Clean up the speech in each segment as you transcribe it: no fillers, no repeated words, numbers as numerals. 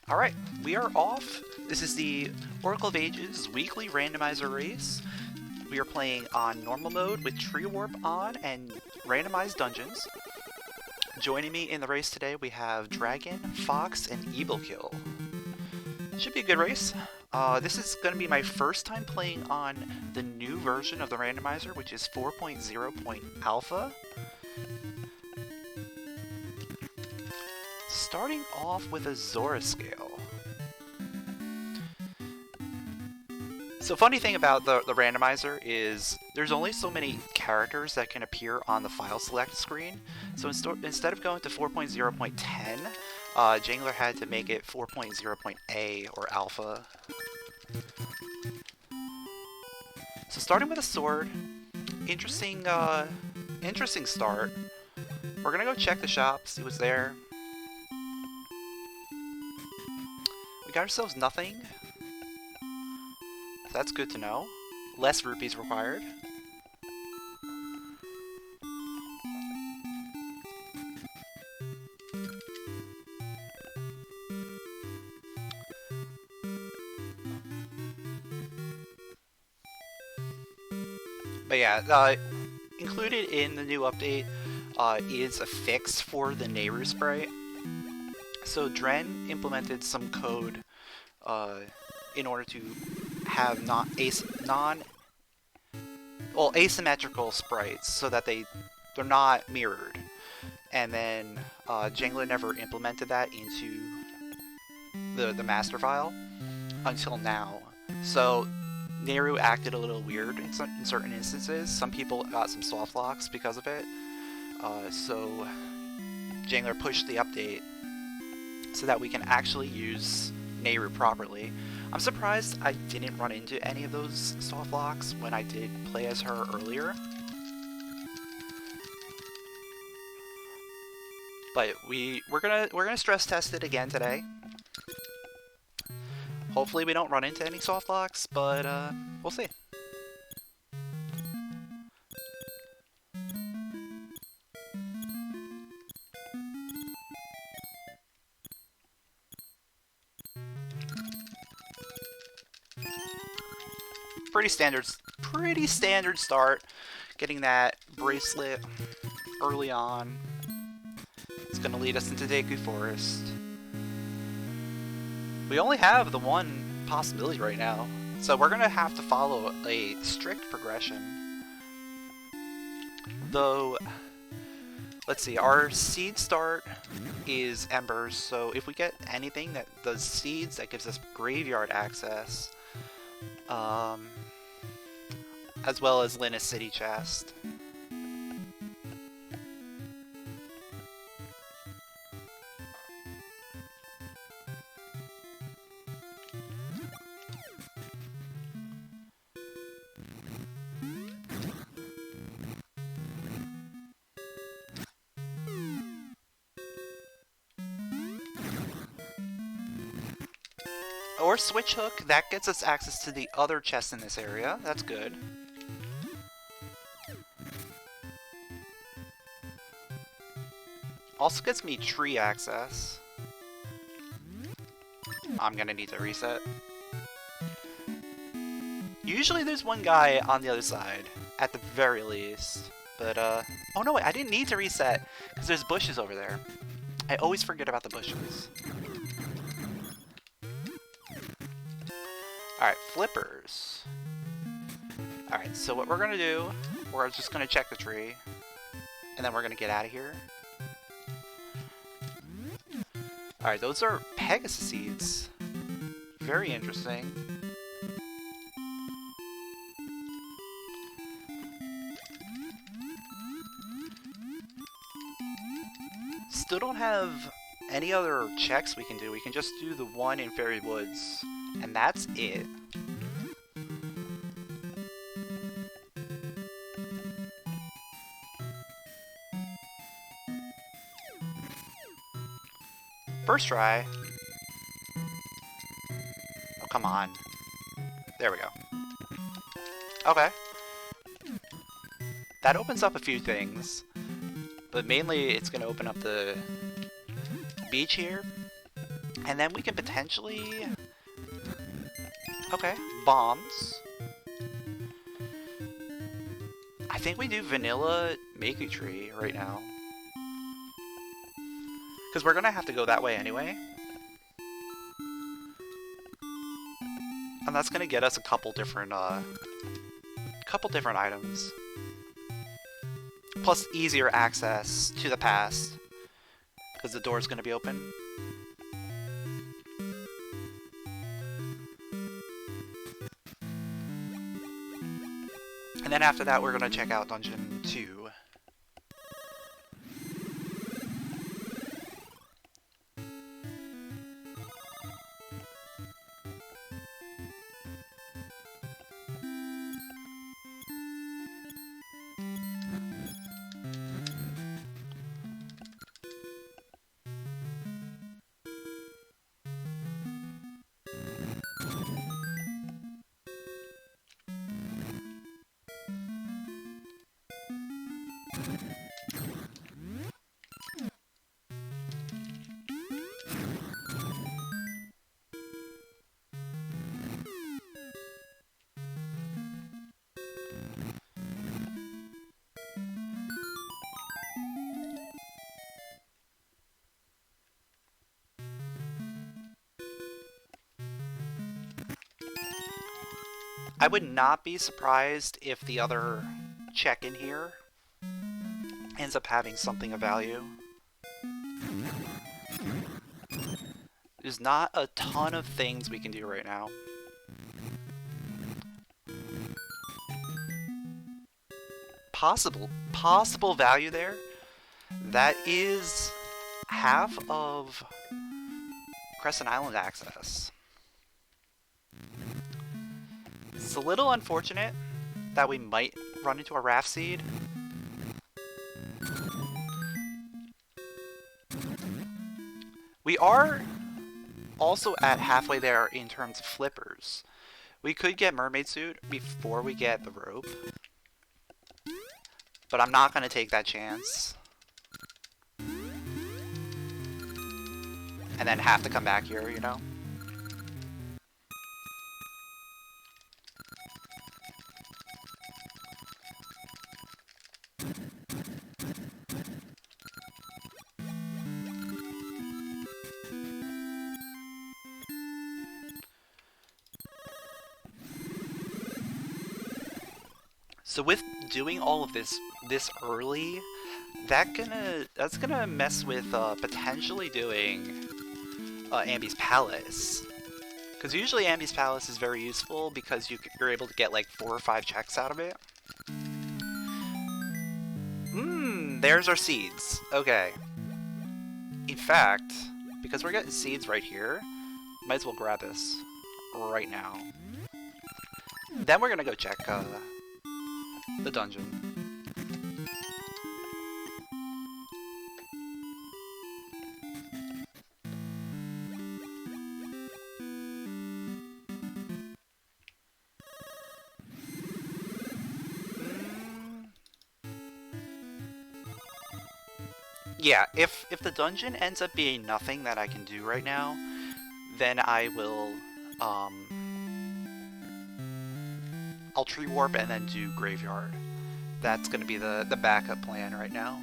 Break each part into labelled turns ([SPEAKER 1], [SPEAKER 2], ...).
[SPEAKER 1] Alright, we are off. This is the Oracle of Ages weekly randomizer race. We are playing on normal mode with tree warp on and randomized dungeons. Joining me in the race today we have Dragon, Fox, and Evilkill. Should be a good race. This is going to be my first time playing on the new version of the randomizer, which is 4.0 alpha. Starting off with a Zora scale. So funny thing about the randomizer is there's only so many characters that can appear on the file select screen. So instead of going to 4.0.10, Jangler had to make it 4.0.A or alpha. So starting with a sword, interesting start. We're gonna go check the shop, see what's there. We got ourselves nothing. That's good to know. Less rupees required. But yeah, included in the new update is a fix for the Nehru spray. So Dren implemented some code in order to have asymmetrical sprites so that they're not mirrored. And then Jangler never implemented that into the master file until now. So Nehru acted a little weird in certain instances. Some people got some soft locks because of it. So Jangler pushed the update so that we can actually use Nehru properly. I'm surprised I didn't run into any of those soft locks when I did play as her earlier. But we're gonna stress test it again today. Hopefully we don't run into any soft locks, but we'll see. Pretty standard start. Getting that bracelet early on. It's gonna lead us into Deku Forest. We only have the one possibility right now, so we're gonna have to follow a strict progression. Though, let's see, our seed start is Embers, so if we get anything that does seeds, that gives us graveyard access. As well as Linus City Chest. Or Switch Hook, that gets us access to the other chests in this area. That's good. Also gets me tree access. I'm gonna need to reset. Usually there's one guy on the other side, at the very least. But, oh no, wait, I didn't need to reset, because there's bushes over there. I always forget about the bushes. Alright, flippers. Alright, so what we're gonna do, we're just gonna check the tree, and then we're gonna get out of here. Alright, those are Pegasus seeds. Very interesting. Still don't have any other checks we can do. We can just do the one in Fairy Woods, and that's it. First try. Oh, come on. There we go. Okay. That opens up a few things, but mainly it's going to open up the beach here, And then we can potentially... Okay, bombs. I think we do vanilla Makey Tree right now. Because we're going to have to go that way anyway. And that's going to get us a couple different items. Plus easier access to the past. Because the door's going to be open. And then after that, we're going to check out Dungeon 2. I would not be surprised if the other check-in here ends up having something of value. There's not a ton of things we can do right now. Possible value there. That is half of Crescent Island access. It's a little unfortunate that we might run into a raft seed. We are also at halfway there in terms of flippers. We could get mermaid suit before we get the rope. But I'm not going to take that chance. And then have to come back here, you know? So with doing all of this early, that's gonna mess with potentially doing Ambi's Palace, because usually Ambi's Palace is very useful because you're able to get like 4 or 5 checks out of it. There's our seeds. Okay. In fact, because we're getting seeds right here, might as well grab this right now. Then we're gonna go check the dungeon. Yeah, if the dungeon ends up being nothing that I can do right now, then I will I'll tree warp and then do graveyard. That's gonna be the backup plan right now.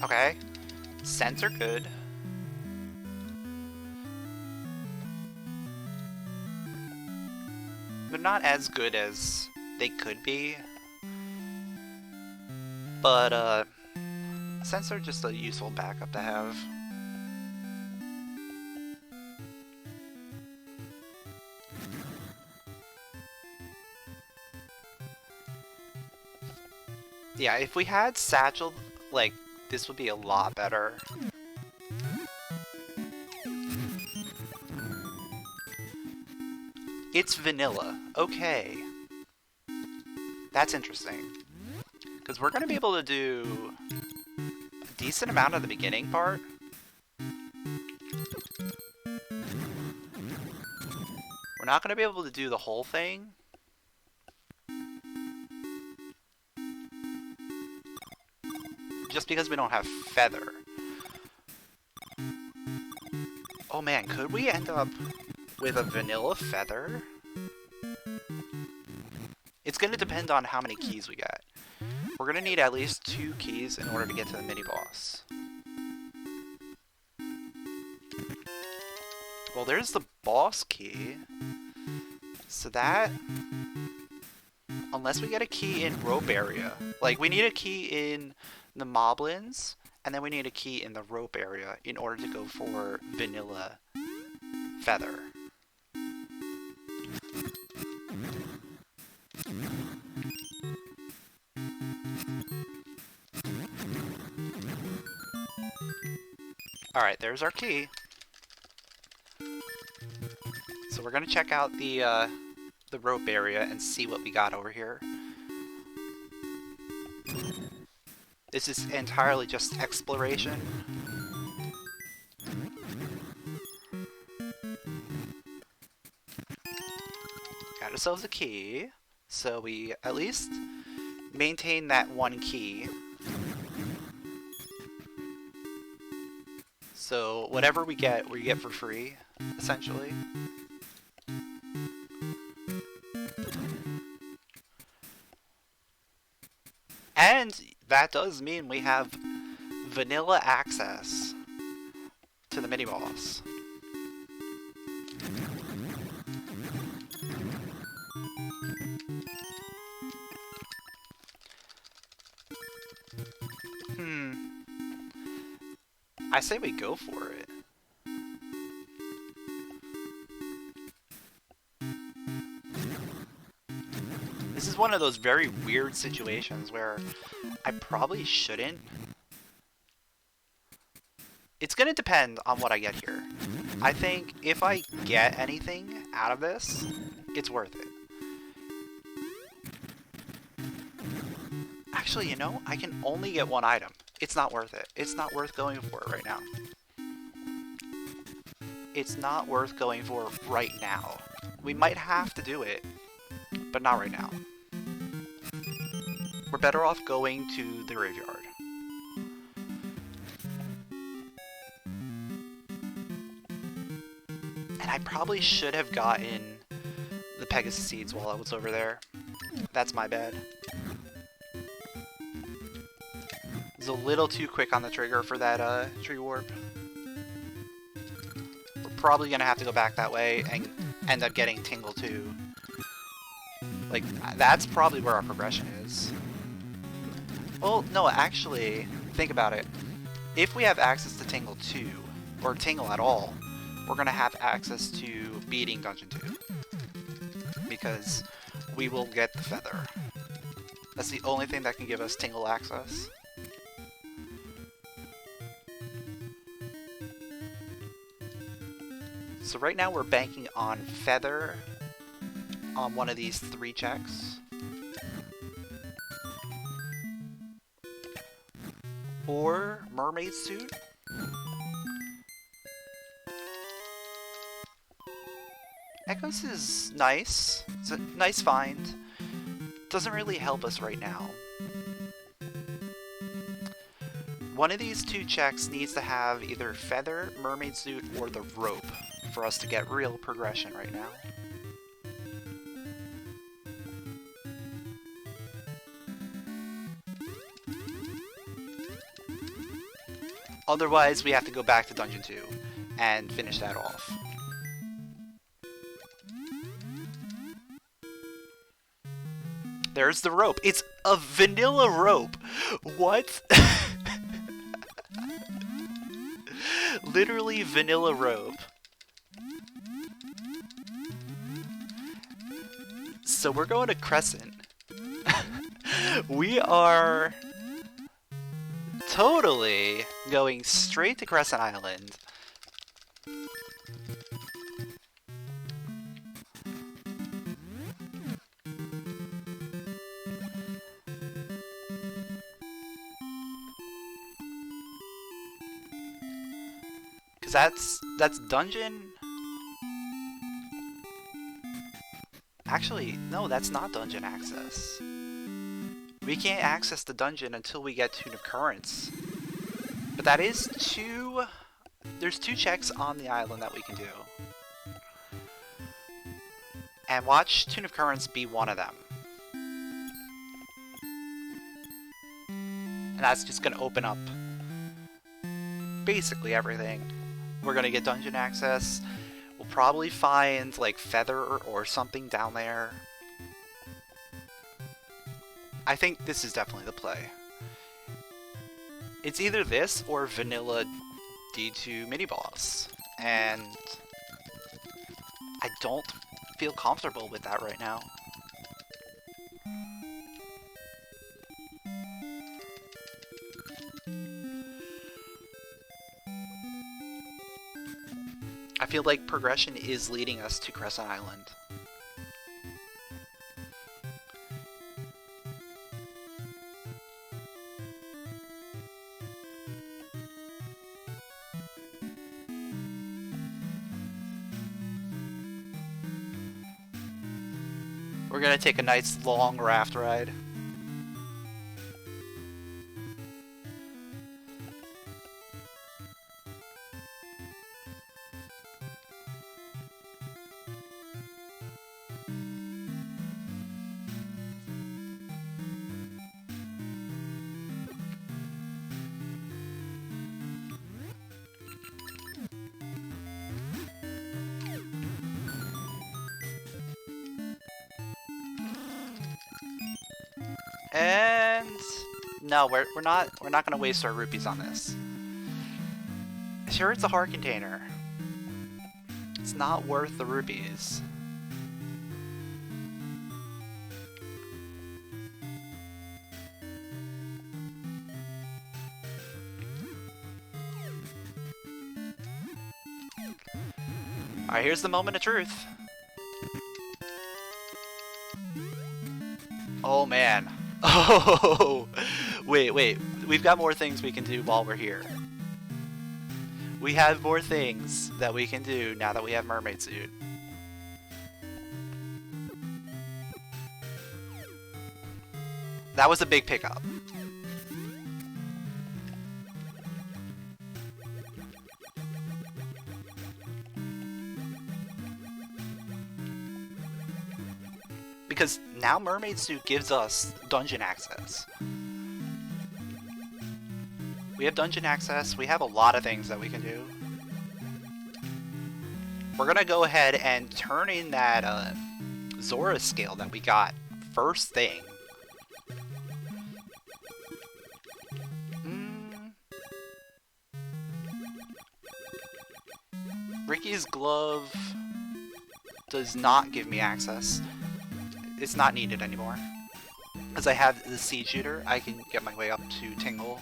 [SPEAKER 1] Okay. Scents are good. They're not as good as they could be. But, scents are just a useful backup to have. Yeah, if we had Satchel, like, this would be a lot better. It's vanilla. Okay. That's interesting. Because we're going to be able to do a decent amount of the beginning part. We're not going to be able to do the whole thing. Just because we don't have feather. Oh man, could we end up with a vanilla feather? It's going to depend on how many keys we get. We're going to need at least 2 keys in order to get to the mini-boss. Well, there's the boss key. So that... Unless we get a key in rope area. Like, we need a key in the moblins, and then we need a key in the rope area in order to go for vanilla feather. Alright, there's our key. So we're gonna check out the rope area and see what we got over here. This is entirely just exploration. Got ourselves a key, so we at least maintain that 1 key. So whatever we get for free, essentially. And that does mean we have vanilla access to the mini-boss. I say we go for it. This is one of those very weird situations where I probably shouldn't. It's gonna depend on what I get here. I think if I get anything out of this, it's worth it. Actually, you know, I can only get 1 item. It's not worth it. It's not worth going for it right now. It's not worth going for right now. We might have to do it, but not right now. We're better off going to the graveyard. And I probably should have gotten the Pegasus seeds while I was over there. That's my bad. A little too quick on the trigger for that tree warp. We're probably gonna have to go back that way and end up getting Tingle too. Like, that's probably where our progression is. Well, no, actually, think about it. If we have access to Tingle 2, or Tingle at all, we're gonna have access to beating Dungeon 2. Because we will get the feather. That's the only thing that can give us Tingle access. So right now we're banking on feather on one of these 3 checks. Or mermaid suit. Echoes is nice. It's a nice find. Doesn't really help us right now. One of these 2 checks needs to have either feather, mermaid suit, or the rope for us to get real progression right now. Otherwise, we have to go back to Dungeon 2 and finish that off. There's the rope. It's a vanilla rope. What? Literally vanilla rope. So we're going to Crescent. We are totally going straight to Crescent Island. Cause that's dungeon. Actually, no, that's not dungeon access. We can't access the dungeon until we get Tune of Currents. But that is two... There's 2 checks on the island that we can do. And watch Tune of Currents be one of them. And that's just going to open up basically everything. We're going to get dungeon access. We'll probably find like feather or something down there. I think this is definitely the play. It's either this or vanilla D2 mini-boss. And I don't feel comfortable with that right now. I feel like progression is leading us to Crescent Island. We're gonna take a nice long raft ride. And no, we're not gonna waste our rupees on this. Sure, it's a heart container. It's not worth the rupees. Alright, here's the moment of truth. Oh man. Oh, wait. We've got more things we can do while we're here. We have more things that we can do now that we have mermaid suit. That was a big pickup. Because now mermaid suit gives us dungeon access. We have dungeon access, we have a lot of things that we can do. We're gonna go ahead and turn in that Zora scale that we got first thing. Ricky's glove does not give me access. It's not needed anymore. As I have the Seed Shooter, I can get my way up to Tingle.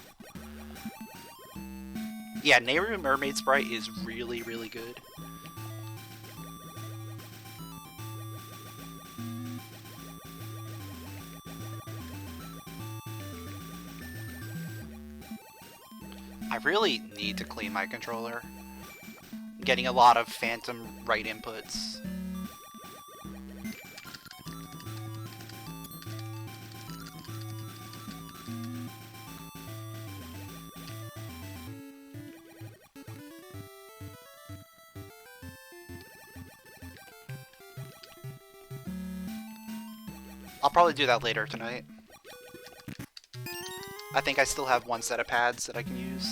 [SPEAKER 1] Yeah, Nehru Mermaid Sprite is really, really good. I really need to clean my controller. I'm getting a lot of phantom right inputs. I'll probably do that later tonight. I think I still have one set of pads that I can use.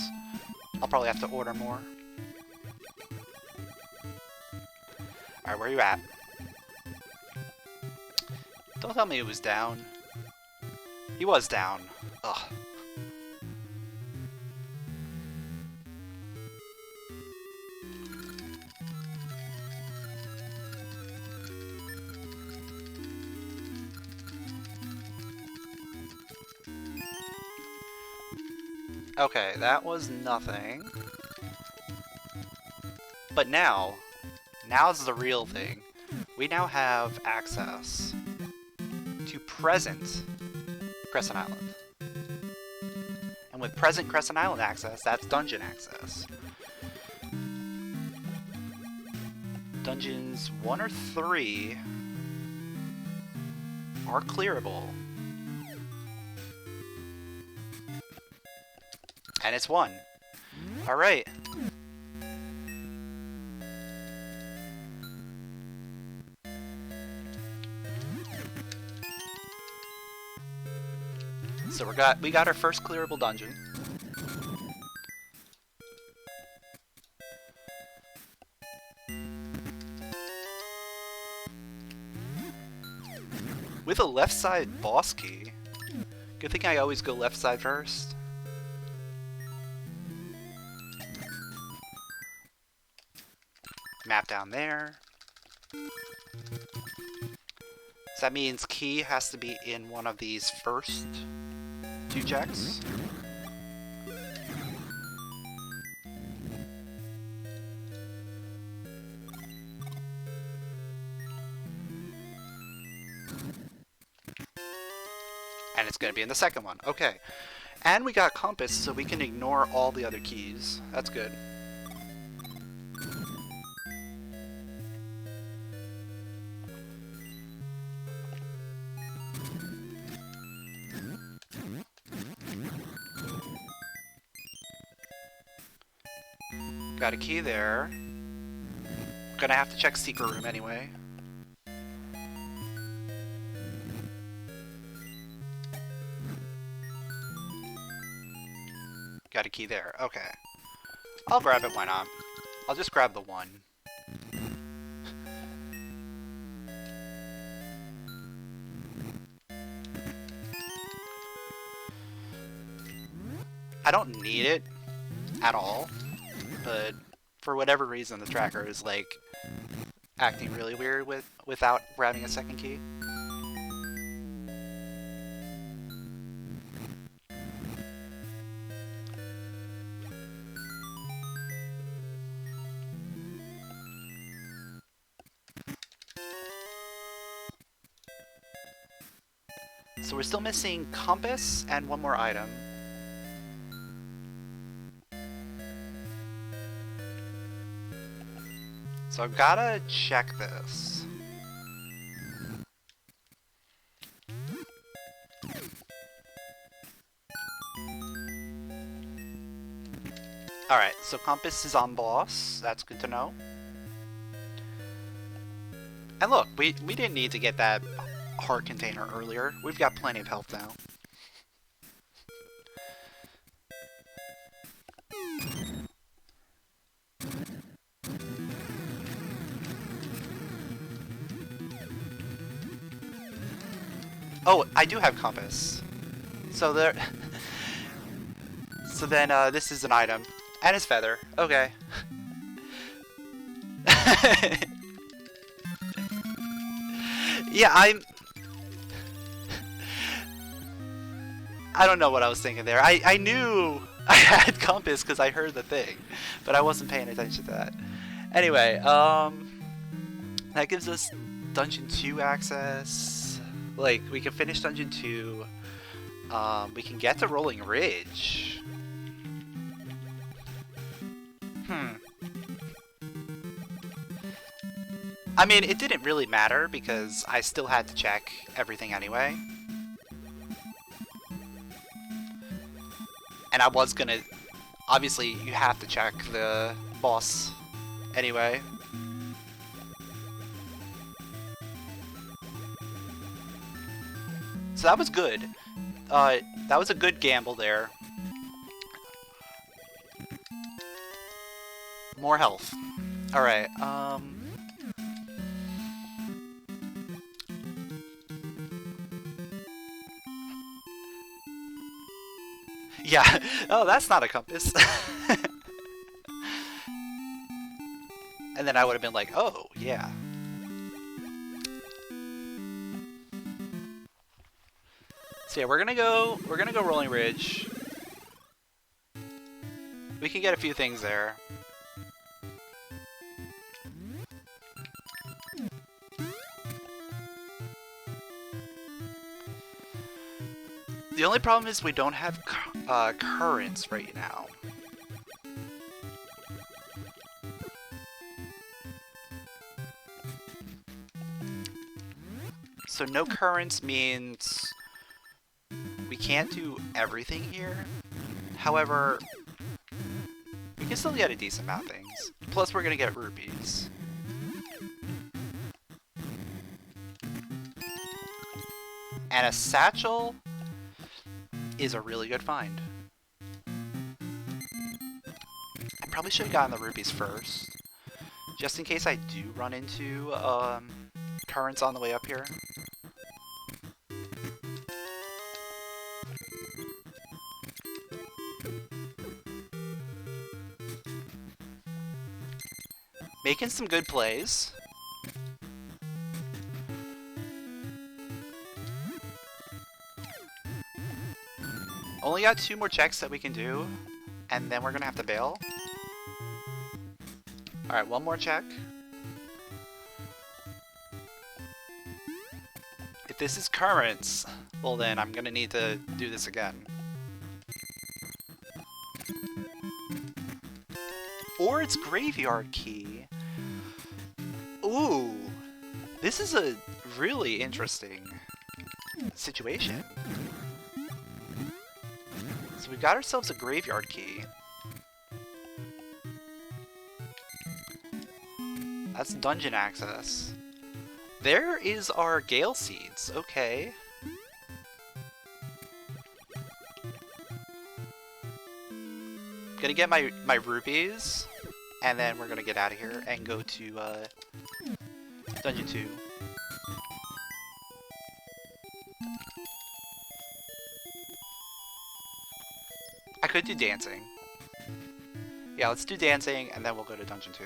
[SPEAKER 1] I'll probably have to order more. Alright, where are you at? Don't tell me it was down. He was down. Ugh. Okay, that was nothing. But now's the real thing. We now have access to present Crescent Island. And with present Crescent Island access, that's dungeon access. Dungeons 1 or 3 are clearable. And it's 1. Alright. So we got our first clearable dungeon. With a left side boss key. Good thing I always go left side first. Map down there. So that means key has to be in one of these first 2 checks. And it's going to be in the second one. Okay. And we got compass, so we can ignore all the other keys. That's good. Got a key there. Gonna have to check secret room anyway. Got a key there. Okay. I'll grab it, why not? I'll just grab the 1. I don't need it at all, but for whatever reason the tracker is like acting really weird without grabbing a second key. So we're still missing compass and 1 more item. So I've gotta check this. Alright, so compass is on boss. That's good to know. And look, we didn't need to get that heart container earlier. We've got plenty of health now. Oh, I do have compass. So there. So then this is an item. And his feather. Okay. Yeah, I don't know what I was thinking there. I knew I had compass because I heard the thing, but I wasn't paying attention to that. Anyway, that gives us Dungeon 2 access. Like, we can finish Dungeon 2. We can get to Rolling Ridge. I mean, it didn't really matter because I still had to check everything anyway. And I was gonna... Obviously, you have to check the boss anyway. So that was good. That was a good gamble there. More health. Alright, yeah. Oh, that's not a compass. And then I would have been like, oh, yeah. So yeah, we're gonna go Rolling Ridge. We can get a few things there. The only problem is we don't have currents right now. So no currents means we can't do everything here. However, we can still get a decent amount of things. Plus we're gonna get rupees. And a satchel is a really good find. I probably should have gotten the rupees first, just in case I do run into currents on the way up here. Making some good plays. Only got 2 more checks that we can do, and then we're gonna have to bail. Alright, 1 more check. If this is currents, well then I'm gonna need to do this again. Or it's graveyard key. Ooh, this is a really interesting situation. So we got ourselves a graveyard key. That's dungeon access. There is our Gale Seeds, okay. Gonna get my rupees, and then we're gonna get out of here and go to Dungeon 2. I could do dancing. Yeah, let's do dancing, and then we'll go to Dungeon 2.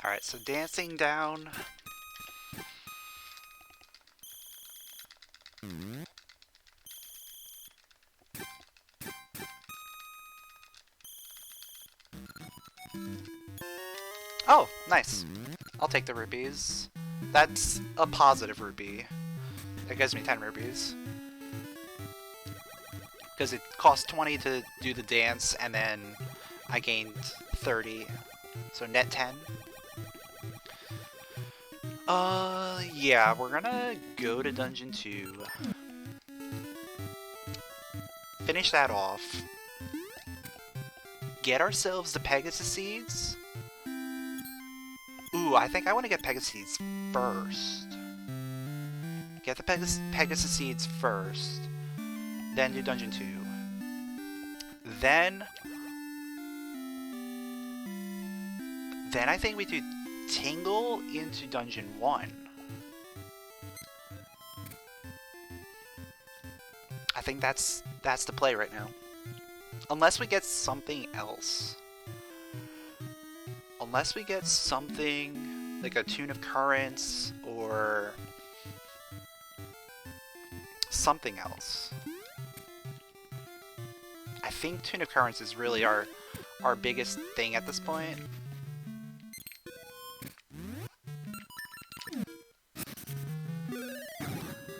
[SPEAKER 1] Alright, so dancing down. Oh, nice. I'll take the rupees. That's a positive rupee. It gives me 10 rupees. Because it cost 20 to do the dance, and then I gained 30. So net 10. Yeah, we're gonna go to Dungeon 2. Finish that off. Get ourselves the Pegasus Seeds. Ooh, I think I want to get Pegasus Seeds first. Get the Pegasus Seeds first. Then do Dungeon 2. Then I think we do Tingle into Dungeon 1. I think that's the play right now. Unless we get something else. Unless we get something like a Tune of Currents or something else. I think Tune of Currents is really our biggest thing at this point.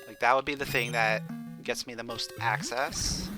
[SPEAKER 1] Like, that would be the thing that gets me the most access.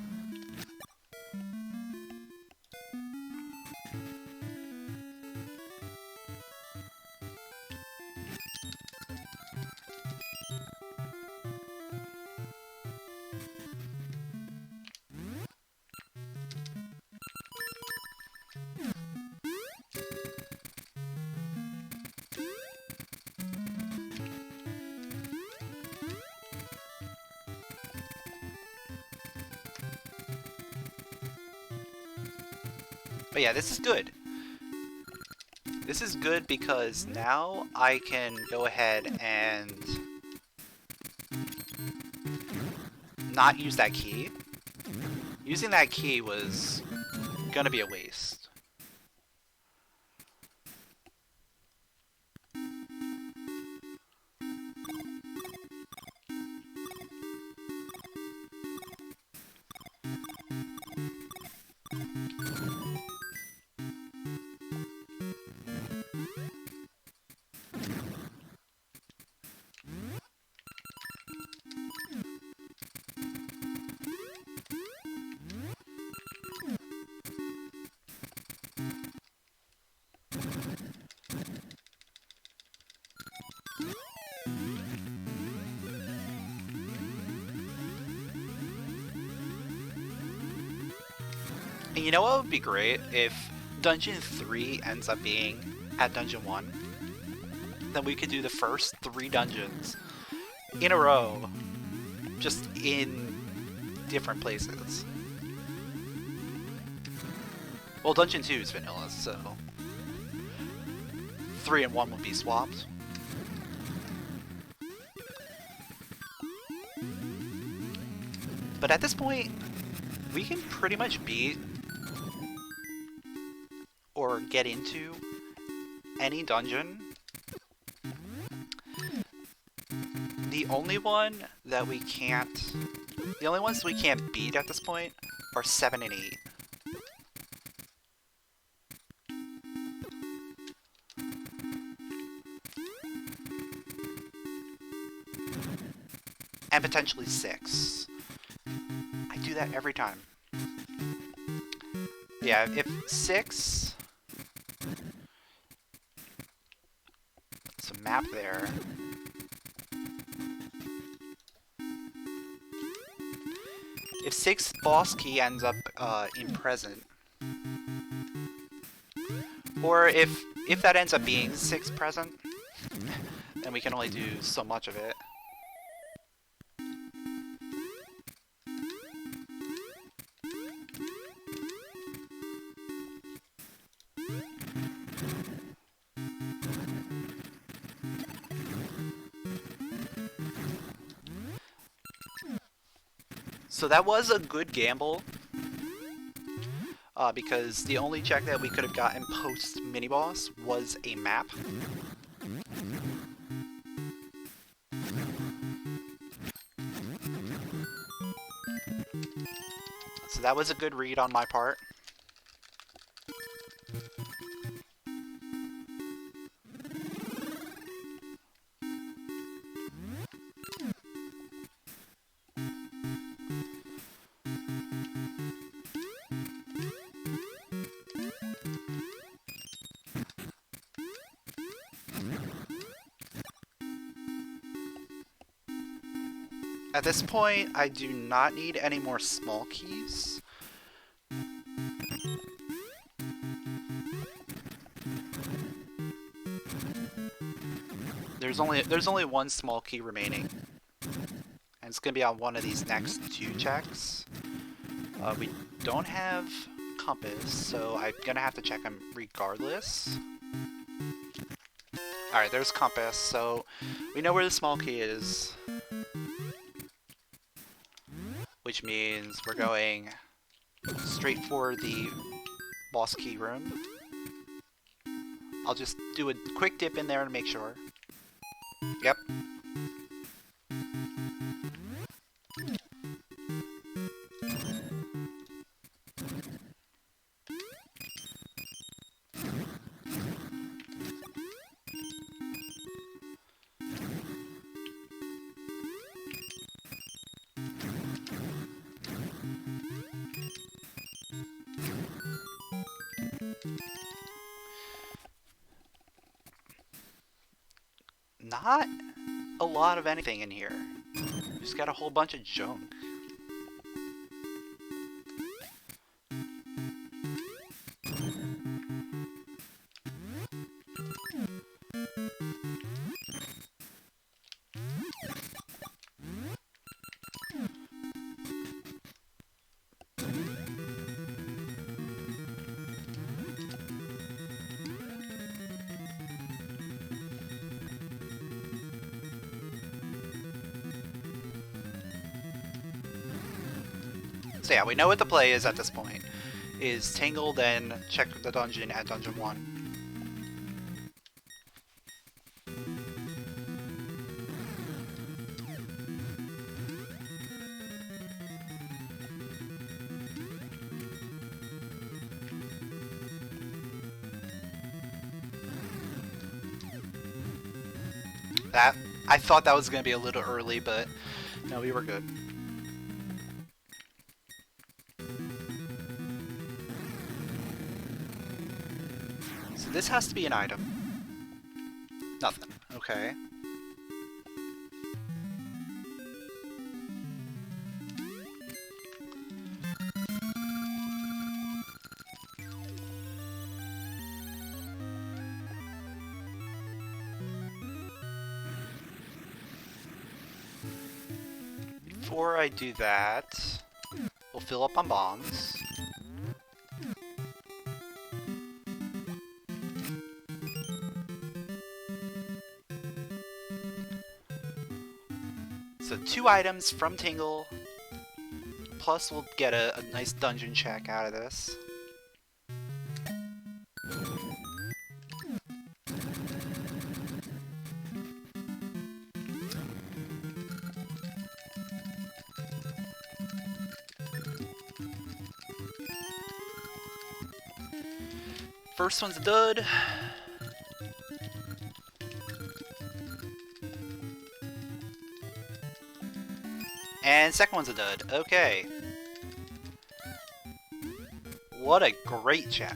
[SPEAKER 1] But yeah, this is good. This is good because now I can go ahead and not use that key. Using that key was gonna be a waste. And you know what would be great? If Dungeon 3 ends up being at Dungeon 1, then we could do the first 3 dungeons in a row, just in different places. Well, Dungeon 2 is vanilla, so 3 and 1 would be swapped. But at this point, we can pretty much beat or get into any dungeon. The only ones we can't beat at this point are 7 and 8. And potentially 6. I do that every time. Yeah, if 6... It's a map there. If 6 boss key ends up in present, or if that ends up being 6 present, then we can only do so much of it. So that was a good gamble, because the only check that we could have gotten post mini-boss was a map. So that was a good read on my part. At this point, I do not need any more small keys. There's only one small key remaining, and it's gonna be on one of these next 2 checks. We don't have compass, so I'm gonna have to check them regardless. Alright, there's compass, so we know where the small key is. Which means we're going straight for the boss key room. I'll just do a quick dip in there to make sure. Yep. Not a lot of anything in here. Just got a whole bunch of junk. So yeah, we know what the play is at this point. Is Tangle, then check the dungeon at Dungeon 1. I thought that was going to be a little early, but no, we were good. So this has to be an item. Nothing. Okay. Before I do that, we'll fill up on bombs. So 2 items from Tingle, plus we'll get a nice dungeon check out of this. First one's a dud. And second one's a dud. Okay. What a great check.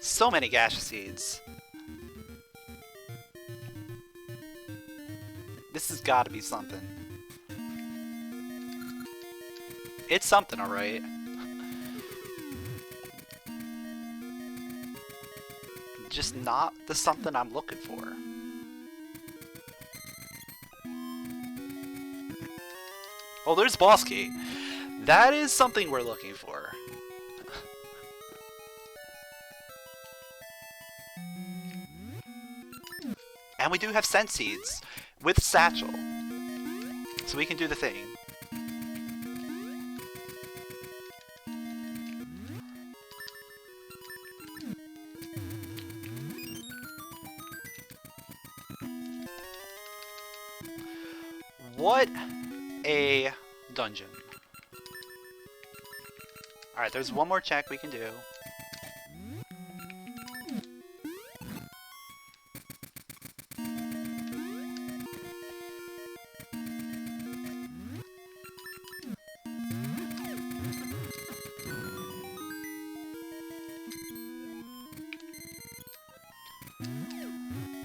[SPEAKER 1] So many gaseous seeds. This has got to be something. It's something, alright. Just not the something I'm looking for. Oh, there's boss key. That is something we're looking for. And we do have scent seeds with satchel, so we can do the thing. What a dungeon. Alright, there's one more check we can do.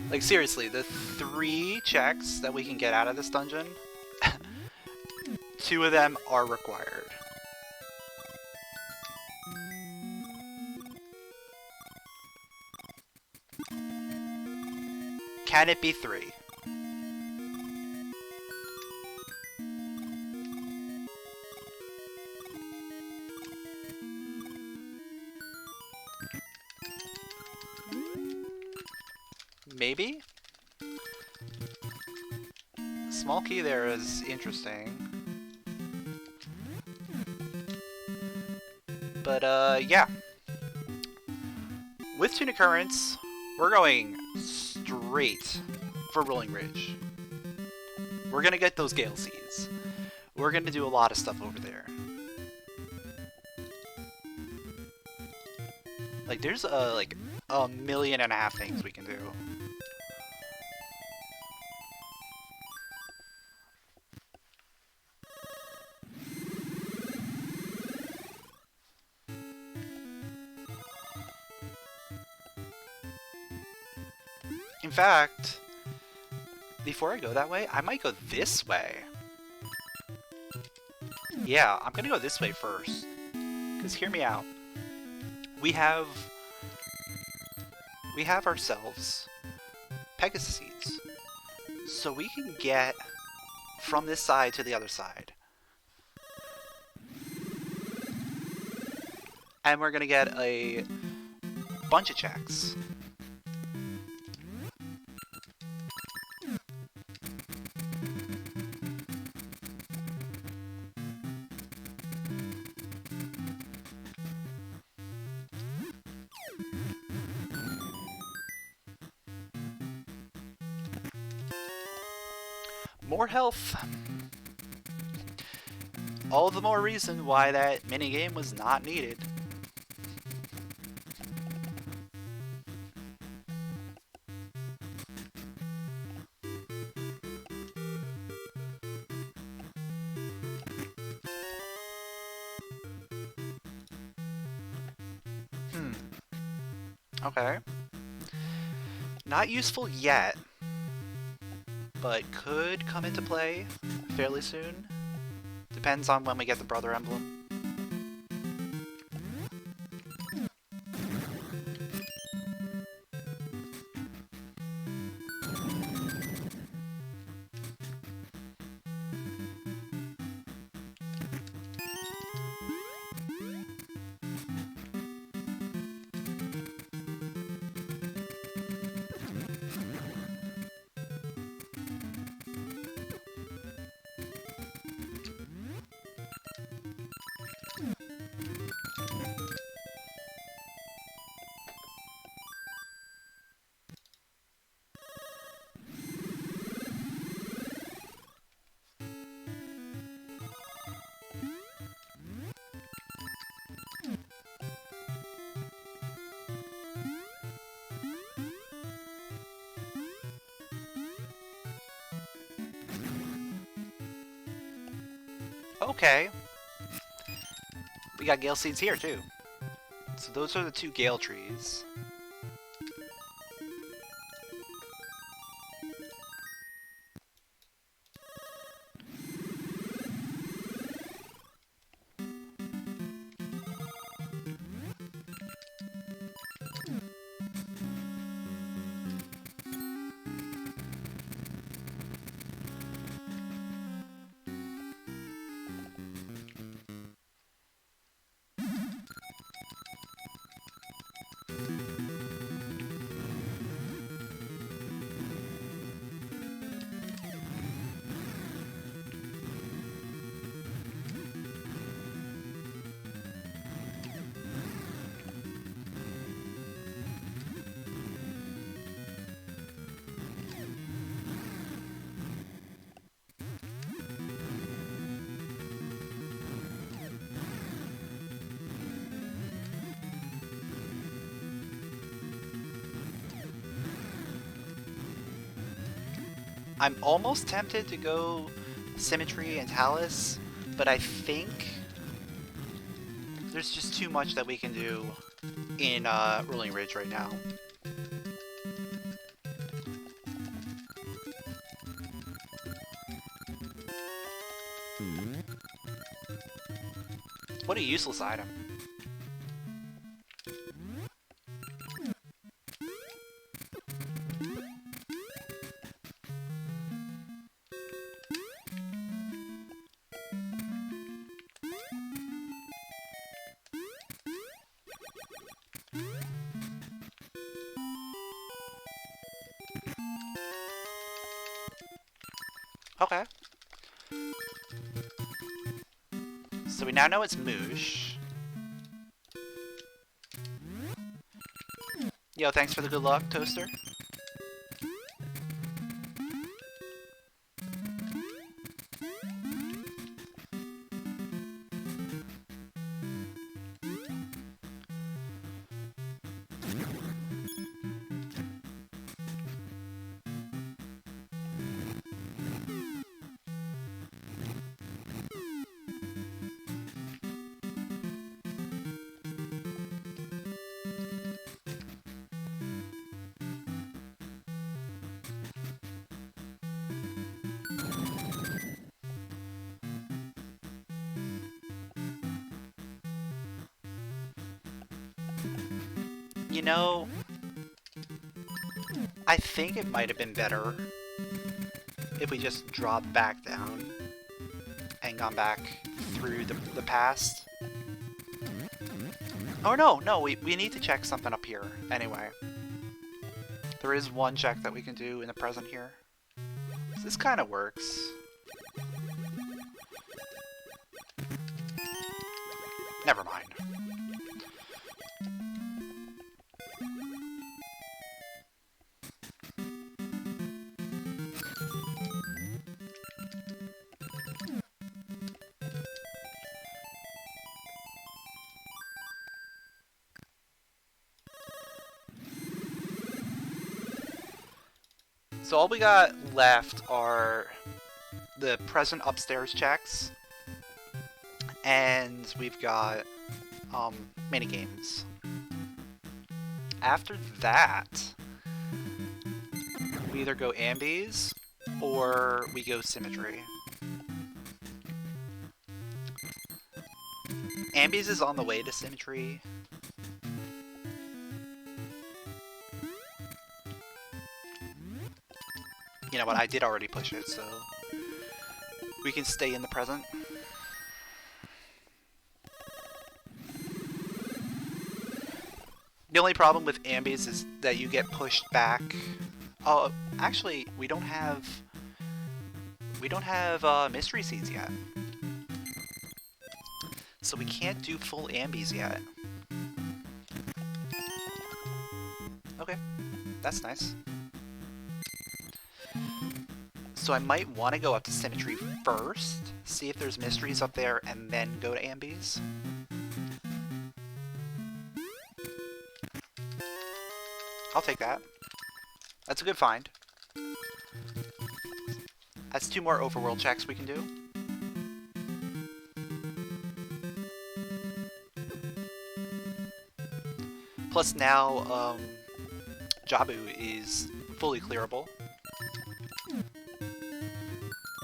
[SPEAKER 1] Like, seriously, the 3 checks that we can get out of this dungeon, 2 of them are required. Can it be 3? Maybe? Small key there is interesting. But, yeah. With Tunic Currents, we're going straight for Rolling Ridge. We're gonna get those Gale Seeds. We're gonna do a lot of stuff over there. Like, there's, like, 1.5 million things we can do. In fact, before I go that way, I might go this way. Yeah, I'm gonna go this way first. Because hear me out. We have ourselves Pegasus seeds. So we can get from this side to the other side. And we're gonna get a bunch of checks. More health. All the more reason why that minigame was not needed. Okay. Not useful yet, but could come into play fairly soon. Depends on when we get the brother emblem. Okay. We got gale seeds here too. So those are the two gale trees. I'm almost tempted to go Symmetry and Talus, but I think there's just too much that we can do in Rolling Ridge right now. What a useless item. Okay. So we now know it's Moosh. Yo, thanks for the good luck, Toaster. You know, I think it might have been better if we just dropped back down and gone back through the past. Oh no, we need to check something up here. Anyway, there is one check that we can do in the present here. So this kind of works. Never mind. So all we got left are the present upstairs checks, and we've got mini games. After that, we either go ambies or we go symmetry. Ambies is on the way to symmetry. You know what, I did already push it, so we can stay in the present. The only problem with ambies is that you get pushed back. Oh, actually, we don't have mystery seeds yet, so we can't do full ambies yet. Okay, that's nice. So I might want to go up to symmetry first, see if there's mysteries up there, and then go to ambies. I'll take that. That's a good find. That's 2 more overworld checks we can do. Plus now, Jabu is fully clearable.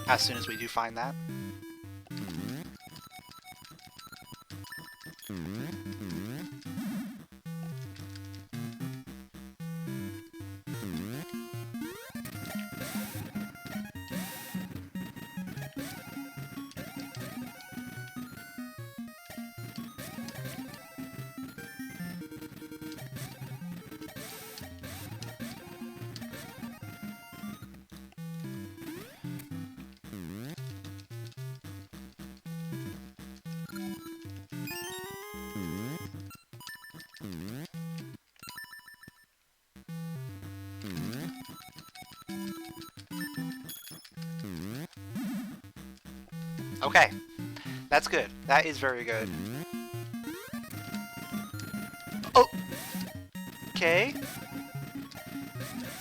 [SPEAKER 1] As soon as we do find that. Okay, that's good. That is very good. Oh! Okay.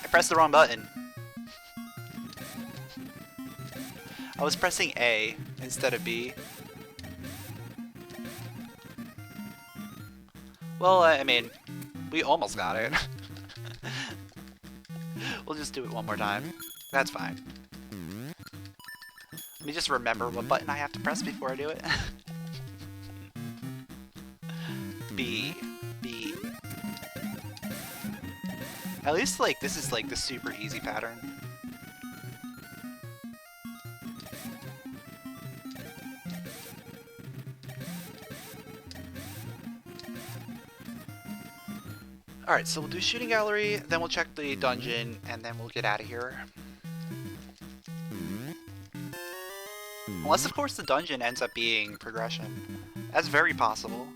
[SPEAKER 1] I pressed the wrong button. I was pressing A instead of B. Well, I mean, we almost got it. We'll just do it one more time. That's fine. Let me just remember what button I have to press before I do it. B. B. At least, like, this is, like, the super easy pattern. Alright, so we'll do shooting gallery, then we'll check the dungeon, and then we'll get out of here. Unless, of course, the dungeon ends up being progression. That's very possible.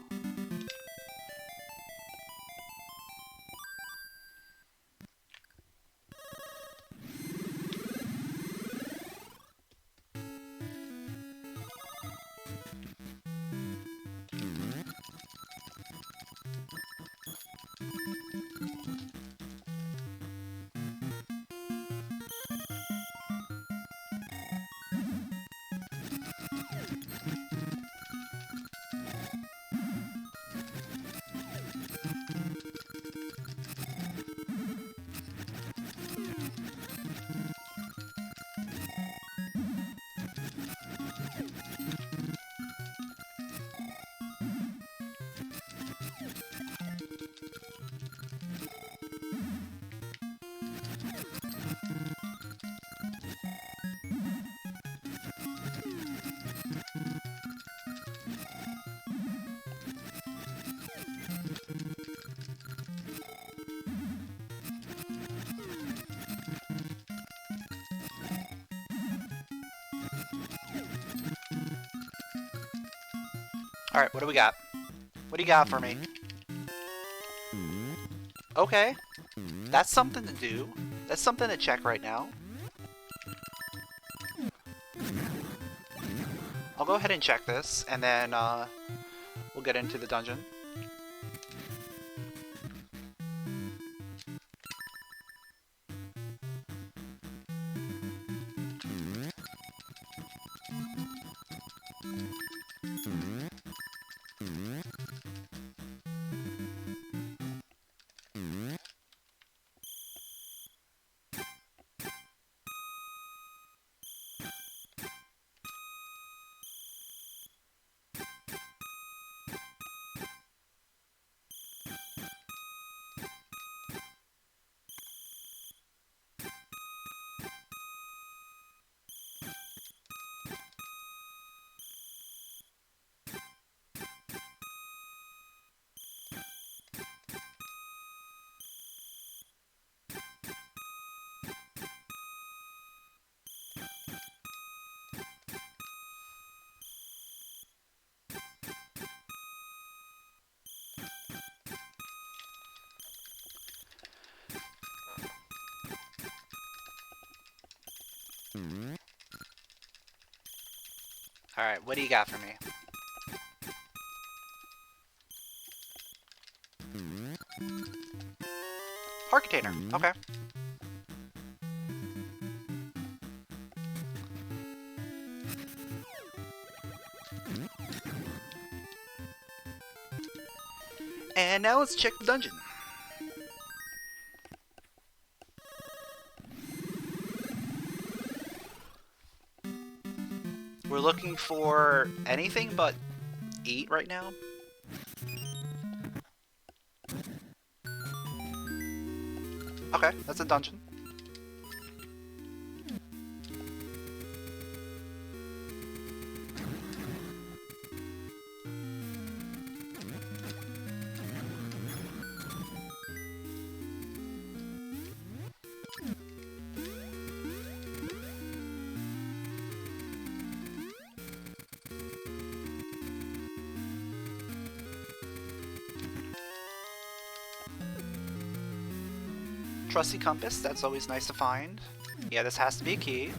[SPEAKER 1] Alright, what do we got? What do you got for me? Okay. That's something to do. That's something to check right now. I'll go ahead and check this, and then we'll get into the dungeon. Alright, what do you got for me? Heart container, okay. And now let's check the dungeon. We're looking for anything but 8 right now. Okay, that's a dungeon. Trusty compass, that's always nice to find. Yeah, this has to be a key.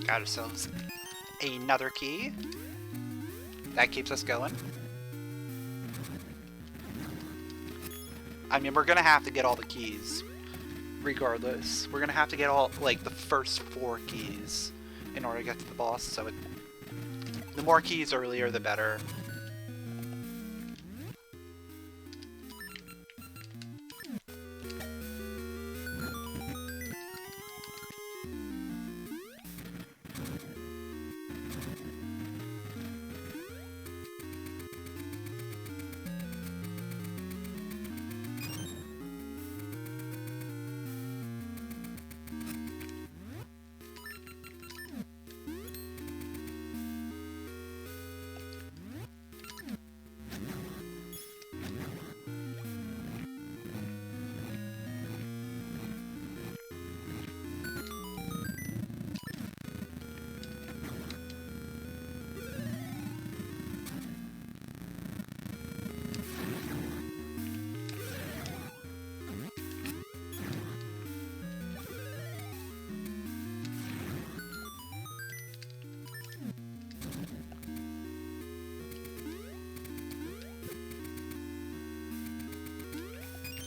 [SPEAKER 1] Got ourselves another key. That keeps us going. I mean, we're gonna have to get all the keys, regardless. We're gonna have to get all, like, the first 4 keys in order to get to the boss, so the more keys earlier, the better.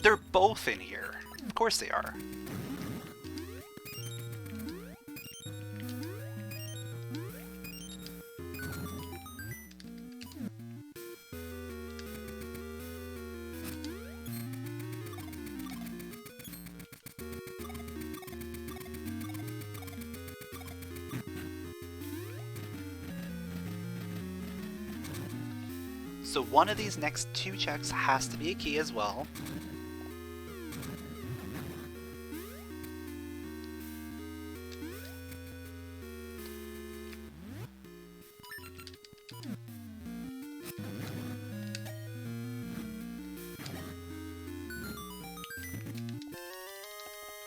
[SPEAKER 1] They're both in here. Of course they are. So one of these next two checks has to be a key as well.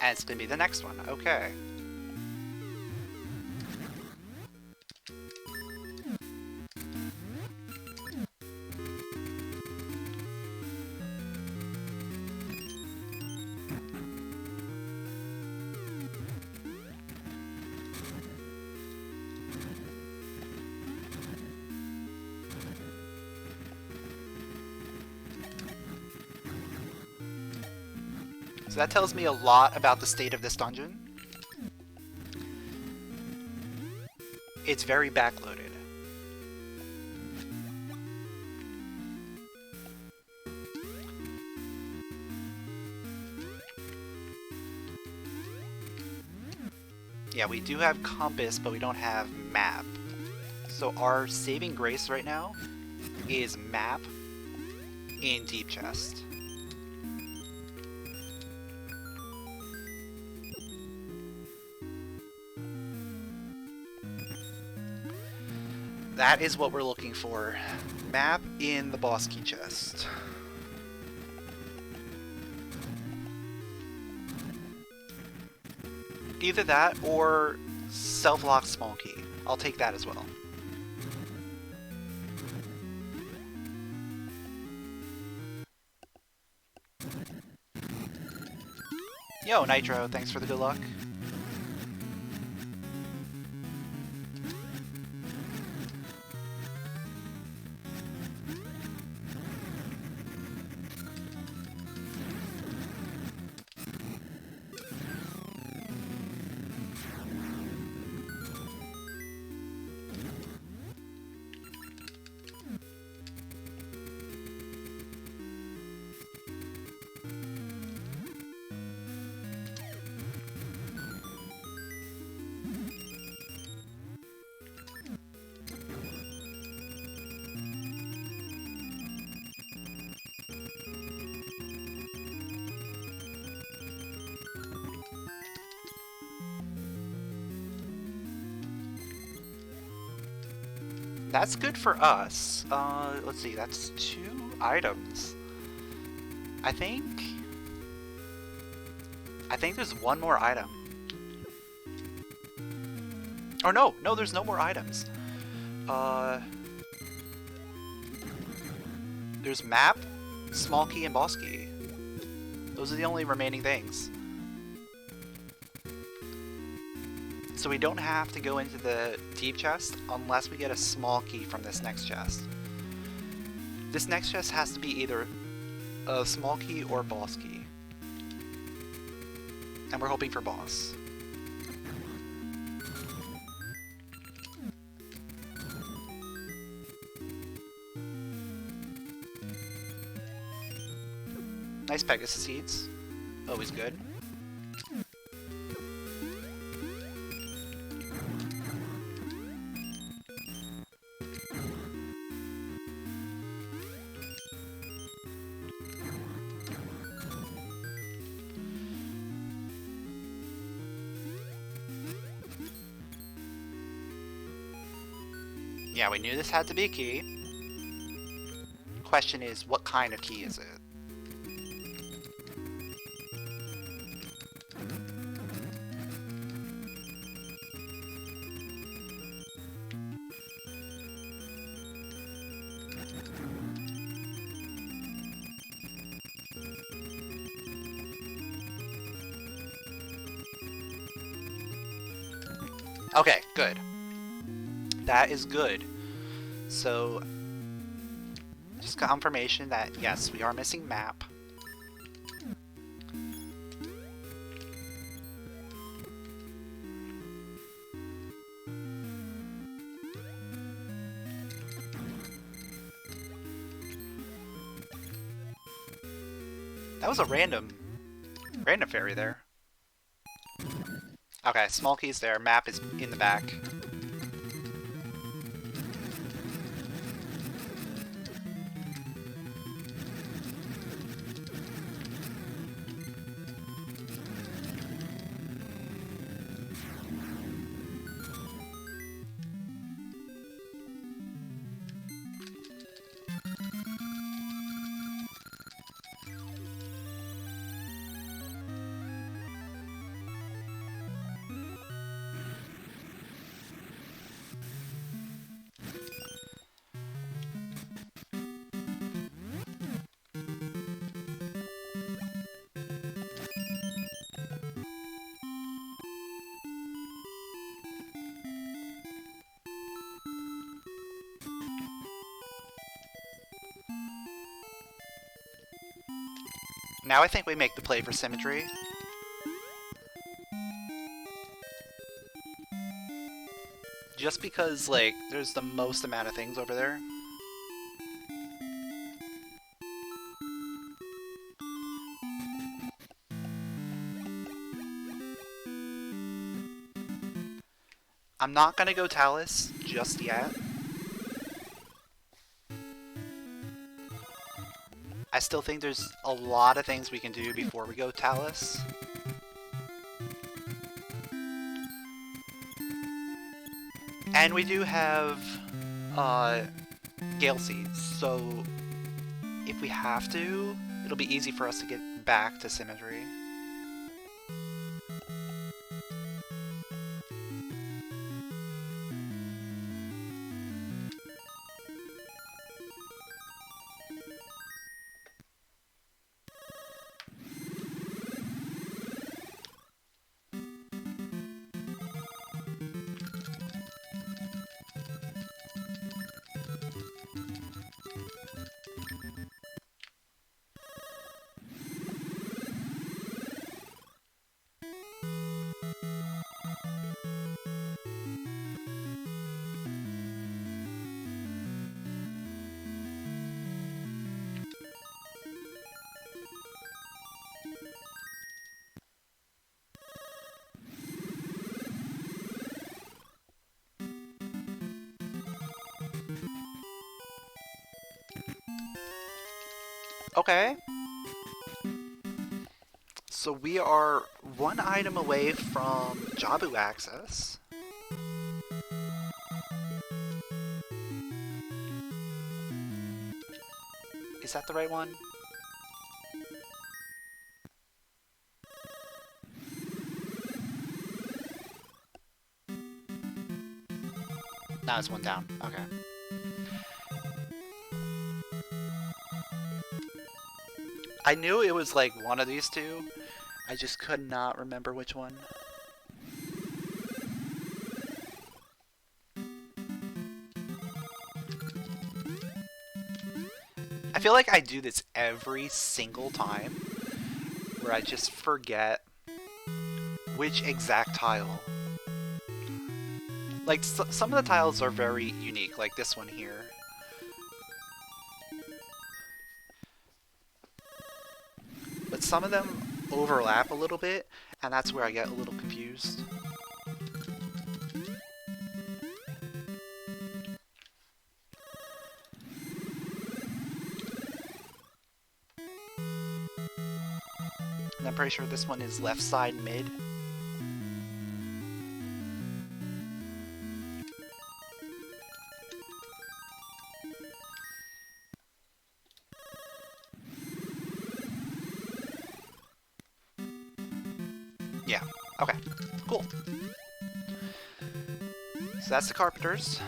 [SPEAKER 1] And it's going to be the next one. Okay. So that tells me a lot about the state of this dungeon. It's very backloaded. Yeah, we do have compass, but we don't have map. So our saving grace right now is map in deep chest. That is what we're looking for. Map in the boss key chest. Either that or self-lock small key. I'll take that as well. Yo, Nitro, thanks for the good luck. That's good for us. Let's see, that's 2 items. I think there's one more item. Or no, there's no more items. There's map, small key, and boss key. Those are the only remaining things. So we don't have to go into the deep chest unless we get a small key from this next chest. This next chest has to be either a small key or boss key. And we're hoping for boss. Nice Pegasus seeds. Always good. Yeah, we knew this had to be a key. Question is, what kind of key is it? Okay, good. That is good. So, just confirmation that, yes, we are missing map. That was a random fairy there. Okay, small key's there, map is in the back. Now I think we make the play for symmetry. Just because, like, there's the most amount of things over there. I'm not gonna go talus just yet. I still think there's a lot of things we can do before we go talus. And we do have gale seeds, so if we have to, it'll be easy for us to get back to symmetry. Okay. So we are one item away from Jabu access. Is that the right one? No, it's one down. Okay. I knew it was like one of these two. I just could not remember which one. I feel like I do this every single time, where I just forget which exact tile. Like, some of the tiles are very unique, like this one here. But some of them overlap a little bit, and that's where I get a little confused. And I'm pretty sure this one is left side mid. Yeah, okay, cool. So that's the carpenters.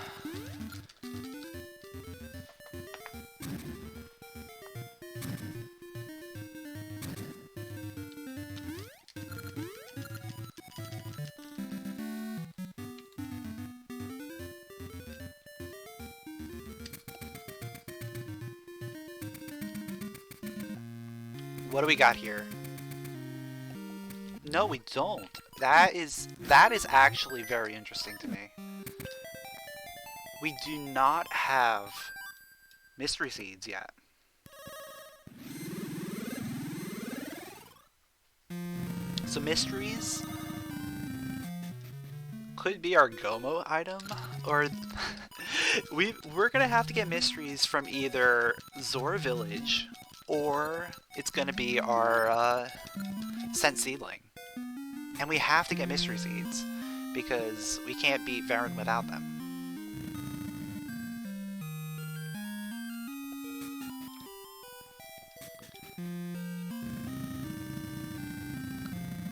[SPEAKER 1] What do we got here? No, we don't. That is actually very interesting to me. We do not have mystery seeds yet. So mysteries could be our Gomo item, or we're gonna have to get mysteries from either Zora Village, or it's gonna be our Scent Seedling. And we have to get mystery seeds, because we can't beat Varen without them.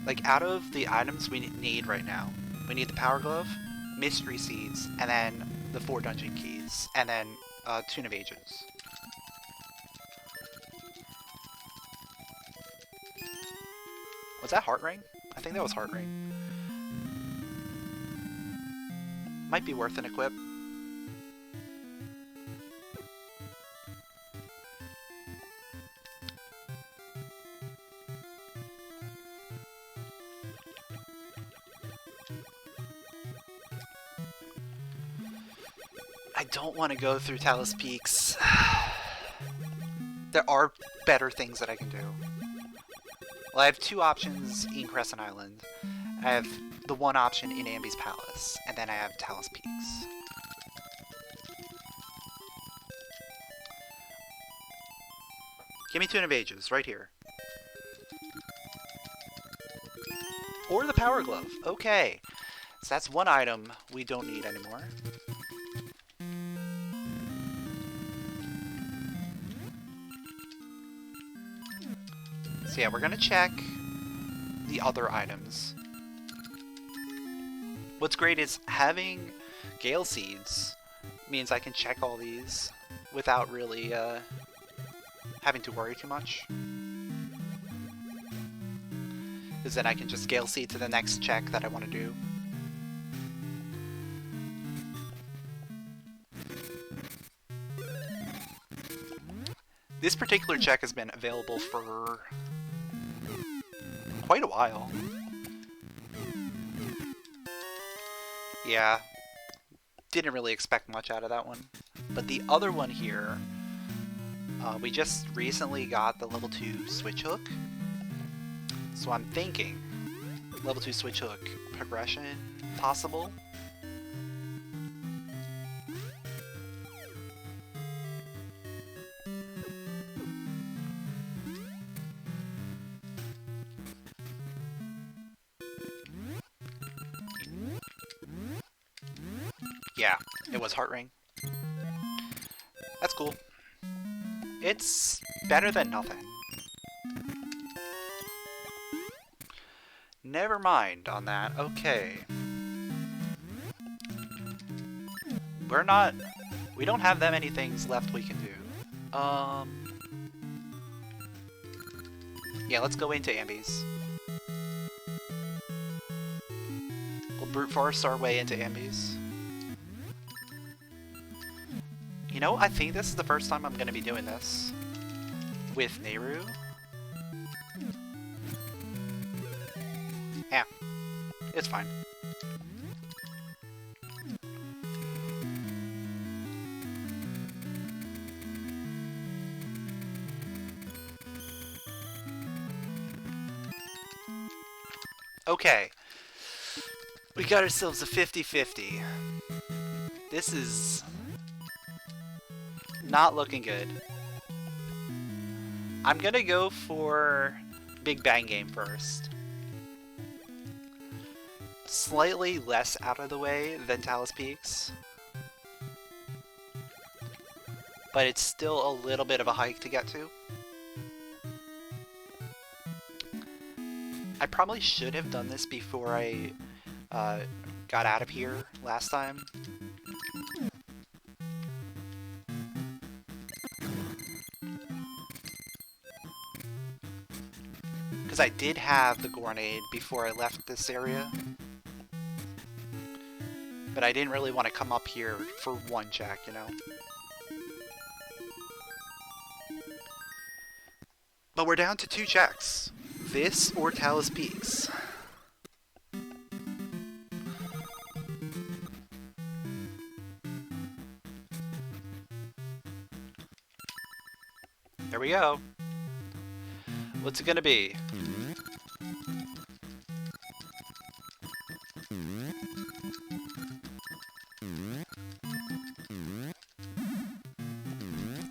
[SPEAKER 1] Like, out of the items we need right now, we need the Power Glove, mystery seeds, and then the 4 dungeon keys, and then Tune of Ages. Was that Heart Ring? I think that was Heart Ring. Might be worth an equip. I don't want to go through Talus Peaks. There are better things that I can do. Well, I have two options in Crescent Island. I have the one option in Ambi's Palace, and then I have Talus Peaks. Give me Tune of Ages, right here. Or the Power Glove. Okay. So that's one item we don't need anymore. So yeah, we're gonna check the other items. What's great is having Gale Seeds means I can check all these without really having to worry too much. Because then I can just Gale Seed to the next check that I want to do. This particular check has been available for quite a while. Yeah, didn't really expect much out of that one. But the other one here, we just recently got the level 2 switch hook. So I'm thinking level 2 switch hook progression possible. Yeah, it was Heart Ring. That's cool. It's better than nothing. Never mind on that. Okay. We don't have that many things left we can do. Yeah, let's go into Ambi's. We'll brute force our way into Ambi's. You know, I think this is the first time I'm going to be doing this with Nehru. Yeah, it's fine. Okay, we got ourselves a 50-50. This is not looking good. I'm gonna go for Big Bang Game first. Slightly less out of the way than Talus Peaks, but it's still a little bit of a hike to get to. I probably should have done this before I got out of here last time. Because I did have the Goronade before I left this area. But I didn't really want to come up here for one check, you know? But we're down to 2 checks. This or Talus Peaks. There we go. What's it gonna be?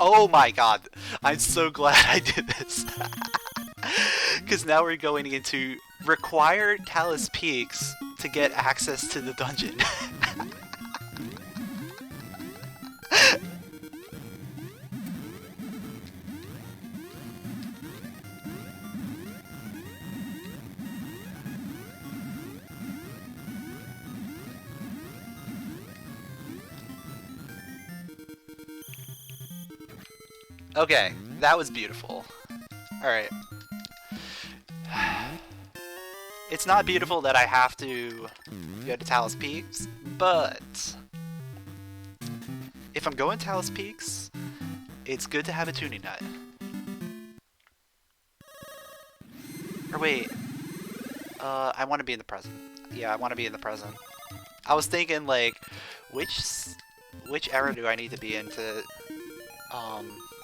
[SPEAKER 1] Oh my god, I'm so glad I did this. Because now we're going into required Talus Peaks to get access to the dungeon. Okay, that was beautiful. Alright. It's not beautiful that I have to go to Talus Peaks, but if I'm going to Talus Peaks, it's good to have a tuning nut. Or wait, I want to be in the present. Yeah, I want to be in the present. I was thinking, like, which which era do I need to be in to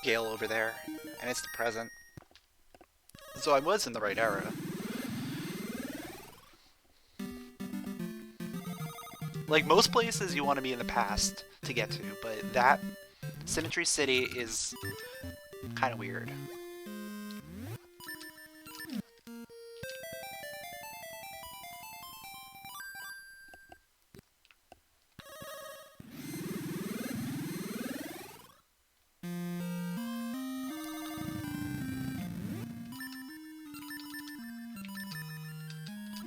[SPEAKER 1] Gale over there? And it's the present. So I was in the right era. Like, most places you want to be in the past to get to, but that Symmetry City is kind of weird.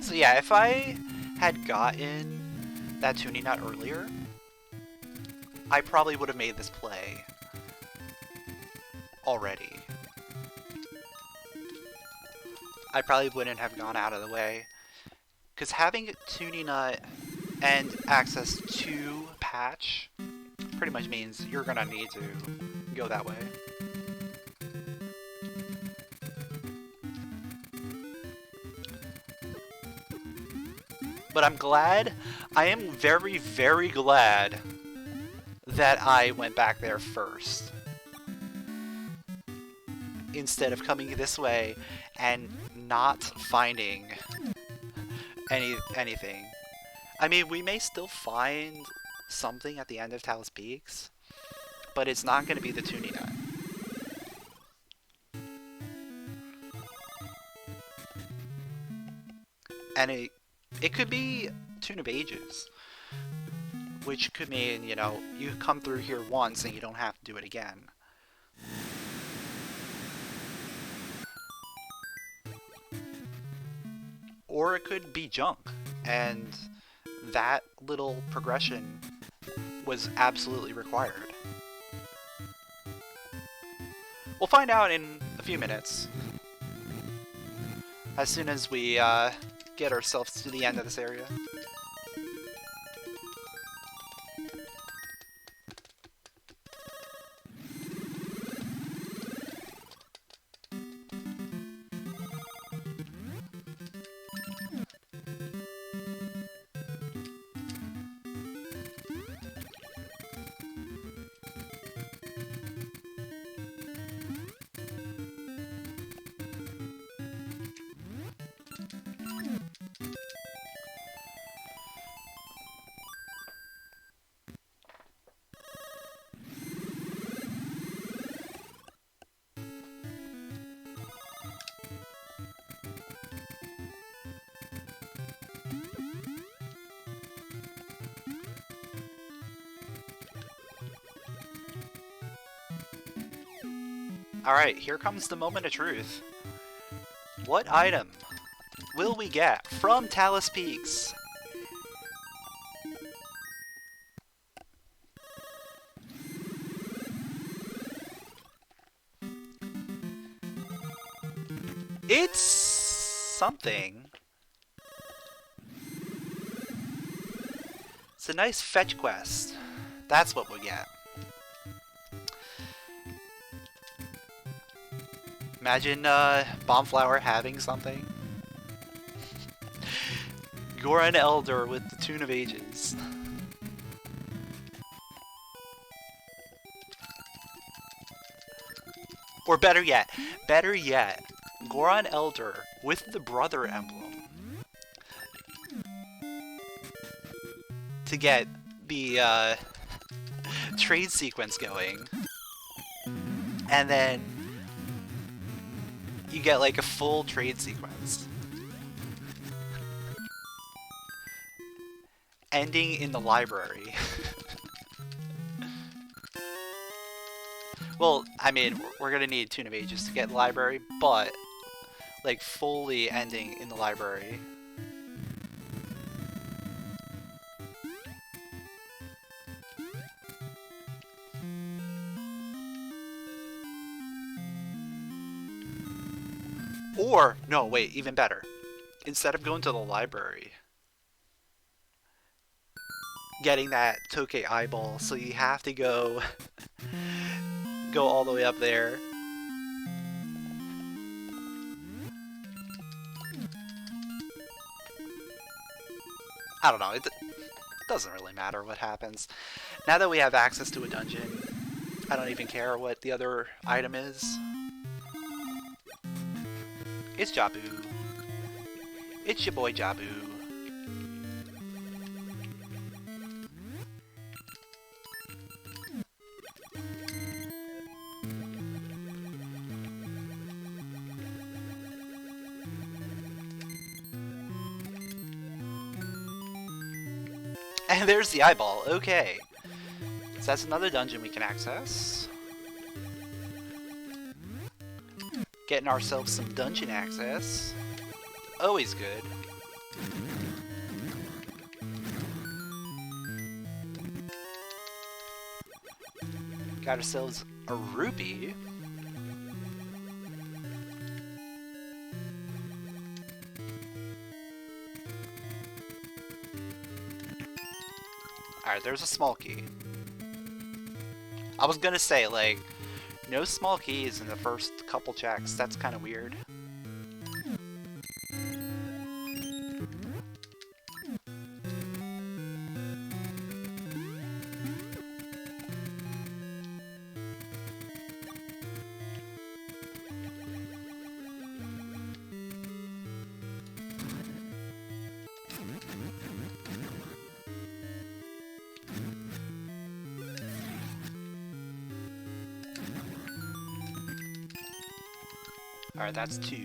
[SPEAKER 1] So yeah, if I had gotten that tuning nut earlier, I probably would have made this play already. I probably wouldn't have gone out of the way. Because having a tuning nut and access to patch pretty much means you're gonna need to go that way. But I'm glad, I am very, very glad that I went back there first. Instead of coming this way and not finding anything. I mean, we may still find something at the end of Talus Peaks, but it's not going to be the tuning nut. And it could be Tune of Ages, which could mean, you know, you come through here once and you don't have to do it again. Or it could be junk, and that little progression was absolutely required. We'll find out in a few minutes, as soon as we get ourselves to the end of this area. Alright, here comes the moment of truth. What item will we get from Talus Peaks? It's something. It's a nice fetch quest. That's what we'll get. Imagine Bombflower having something. Goron Elder with the Tune of Ages. Or better yet, Goron Elder with the Brother Emblem. To get the trade sequence going. And then you get like a full trade sequence. Ending in the library. Well, I mean, we're gonna need Tune of Ages to get the library, but like fully ending in the library. Or, no, wait, even better. Instead of going to the library, getting that Tokay eyeball, so you have to go all the way up there. I don't know. Doesn't really matter what happens. Now that we have access to a dungeon, I don't even care what the other item is. It's Jabu. It's your boy Jabu. And there's the eyeball. Okay. So that's another dungeon we can access. Getting ourselves some dungeon access. Always good. Got ourselves a rupee. Alright, there's a small key. I was gonna say, like, no small keys in the first couple checks. That's kind of weird. Alright, that's 2.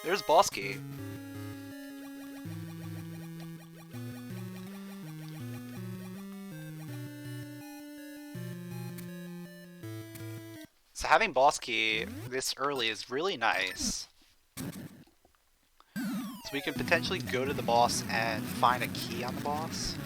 [SPEAKER 1] There's boss key. So having boss key this early is really nice. So we can potentially go to the boss and find a key on the boss.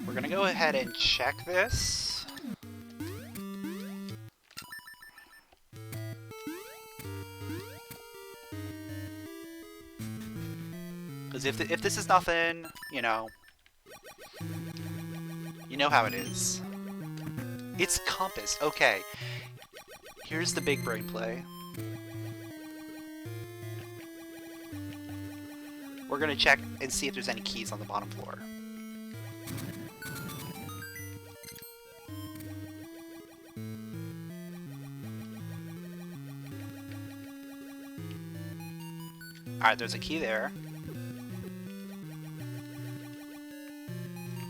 [SPEAKER 1] We're gonna go ahead and check this. Because if this is nothing, you know how it is. It's compass. Okay. Here's the big brain play. We're gonna check and see if there's any keys on the bottom floor. Alright, there's a key there.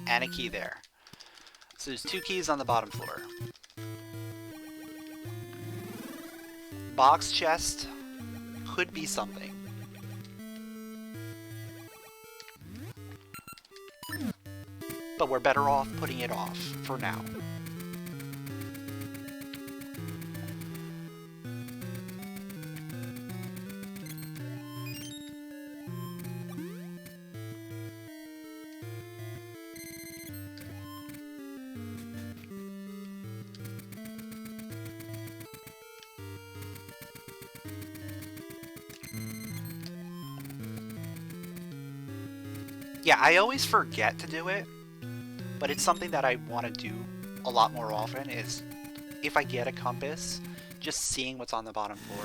[SPEAKER 1] And a key there. So there's 2 keys on the bottom floor. Box chest could be something. But we're better off putting it off for now. Yeah, I always forget to do it, but it's something that I want to do a lot more often, is if I get a compass, just seeing what's on the bottom floor.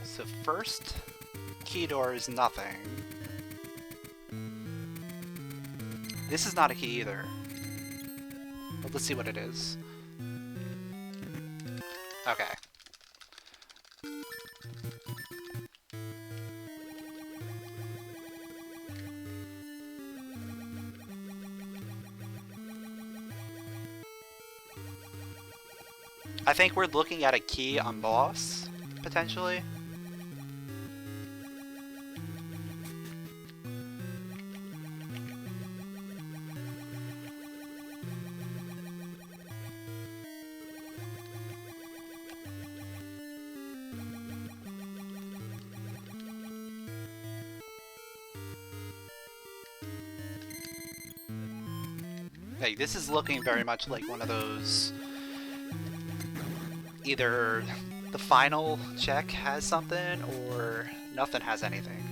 [SPEAKER 1] So first key door is nothing. This is not a key either. But let's see what it is. Okay. I think we're looking at a key on boss, potentially. Hey, this is looking very much like one of those... Either the final check has something, or nothing has anything.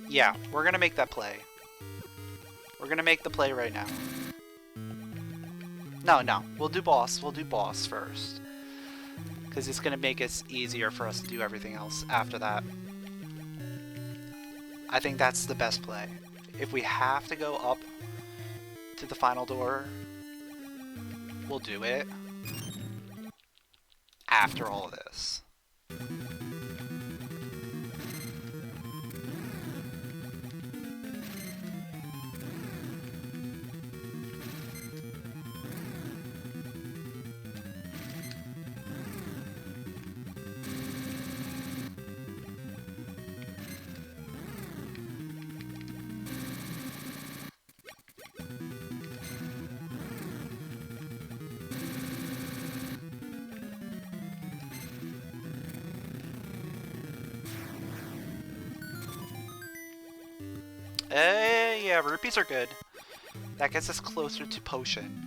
[SPEAKER 1] Yeah, we're gonna make that play. We're gonna make the play right now. No, we'll do boss first. Because it's gonna make it easier for us to do everything else after that. I think that's the best play. If we have to go up to the final door, we'll do it after all of this. Yeah, rupees are good. That gets us closer to potion.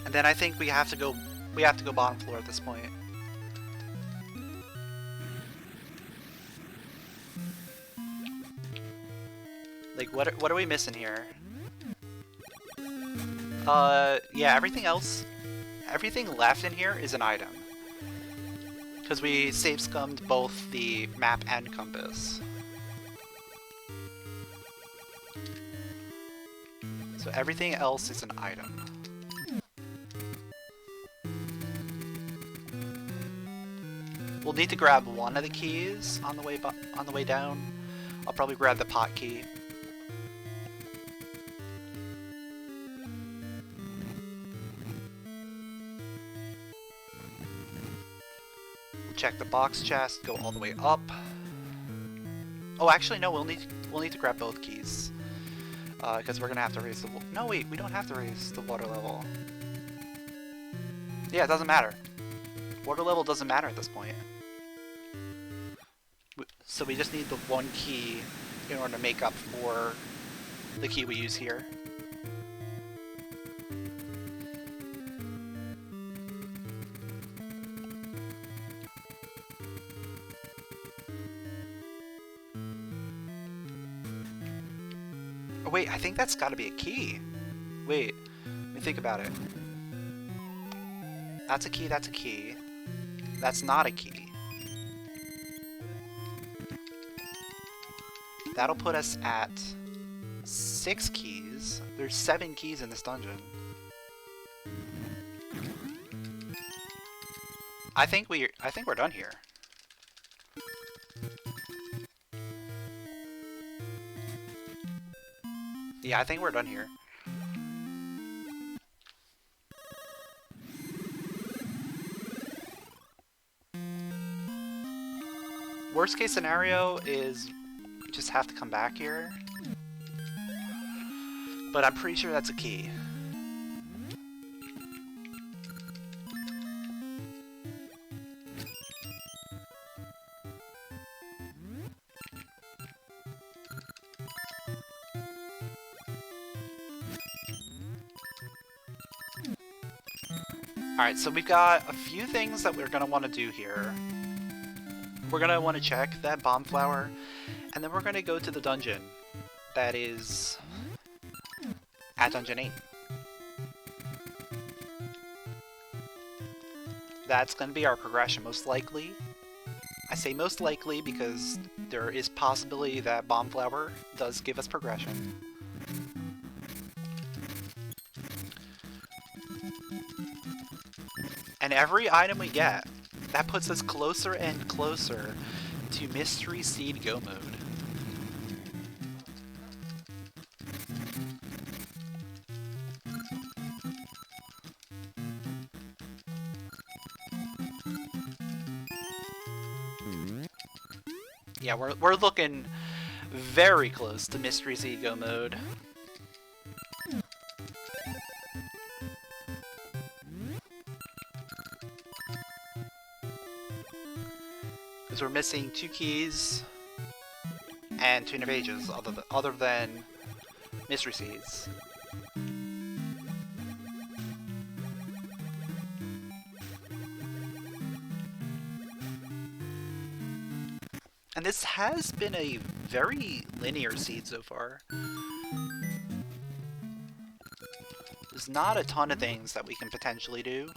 [SPEAKER 1] And then I think we have to go bottom floor at this point. Like what are we missing here? Yeah, everything left in here is an item. Because we save scummed both the map and compass. So everything else is an item. We'll need to grab one of the keys on the way down. I'll probably grab the pot key. Check the box chest, go all the way up. Oh, actually, no, we'll need to grab both keys. Because we're gonna have to raise the... No, wait, we don't have to raise the water level. Yeah, it doesn't matter. Water level doesn't matter at this point. So we just need the one key in order to make up for the key we use here. Oh, wait, I think that's gotta be a key. Wait, let me think about it. That's a key, that's a key. That's not a key. That'll put us at 6 keys. There's 7 keys in this dungeon. I think we're done here. Yeah, I think we're done here. Worst case scenario is we just have to come back here. But I'm pretty sure that's a key. Alright, so we've got a few things that we're going to want to do here. We're going to want to check that bomb flower, And then we're going to go to the dungeon that is at Dungeon 8. That's going to be our progression, most likely. I say most likely because there is possibility that Bombflower does give us progression. And every item we get, that puts us closer and closer to Mystery Seed Go Mode. Yeah, we're looking very close to Mystery Seed Go Mode. Because we're missing 2 keys and Tune of Ages, other than Mystery Seeds. And this has been a very linear seed so far. There's not a ton of things that we can potentially do.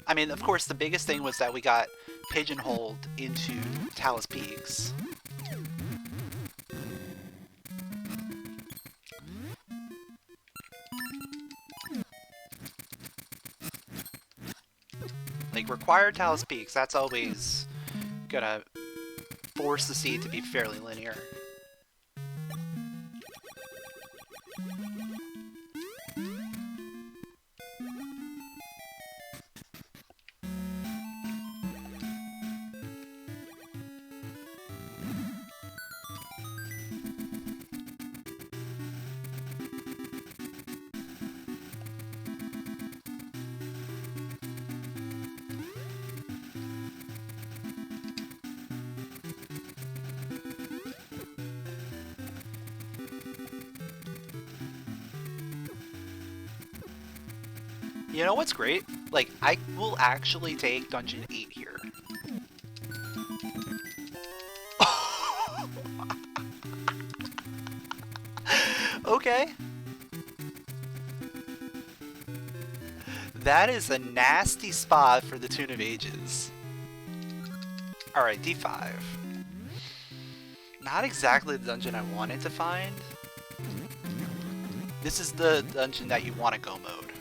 [SPEAKER 1] I mean, of course, the biggest thing was that we got pigeonholed into Talus Peaks. Like, required Talus Peaks, that's always gonna force the seed to be fairly linear. You know what's great? Like, I will actually take Dungeon 8 here. Okay. That is a nasty spot for the Tune of Ages. Alright, D5. Not exactly the dungeon I wanted to find. This is the dungeon that you want to go mode.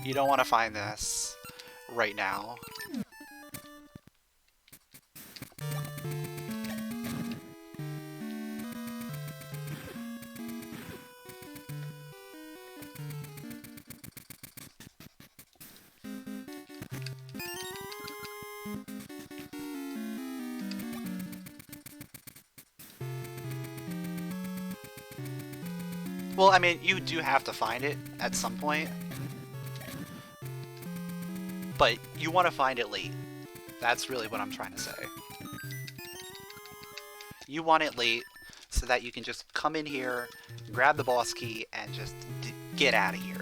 [SPEAKER 1] You don't want to find this right now. Well, I mean, you do have to find it at some point. But you want to find it late. That's really what I'm trying to say. You want it late so that you can just come in here, grab the boss key, and just get out of here.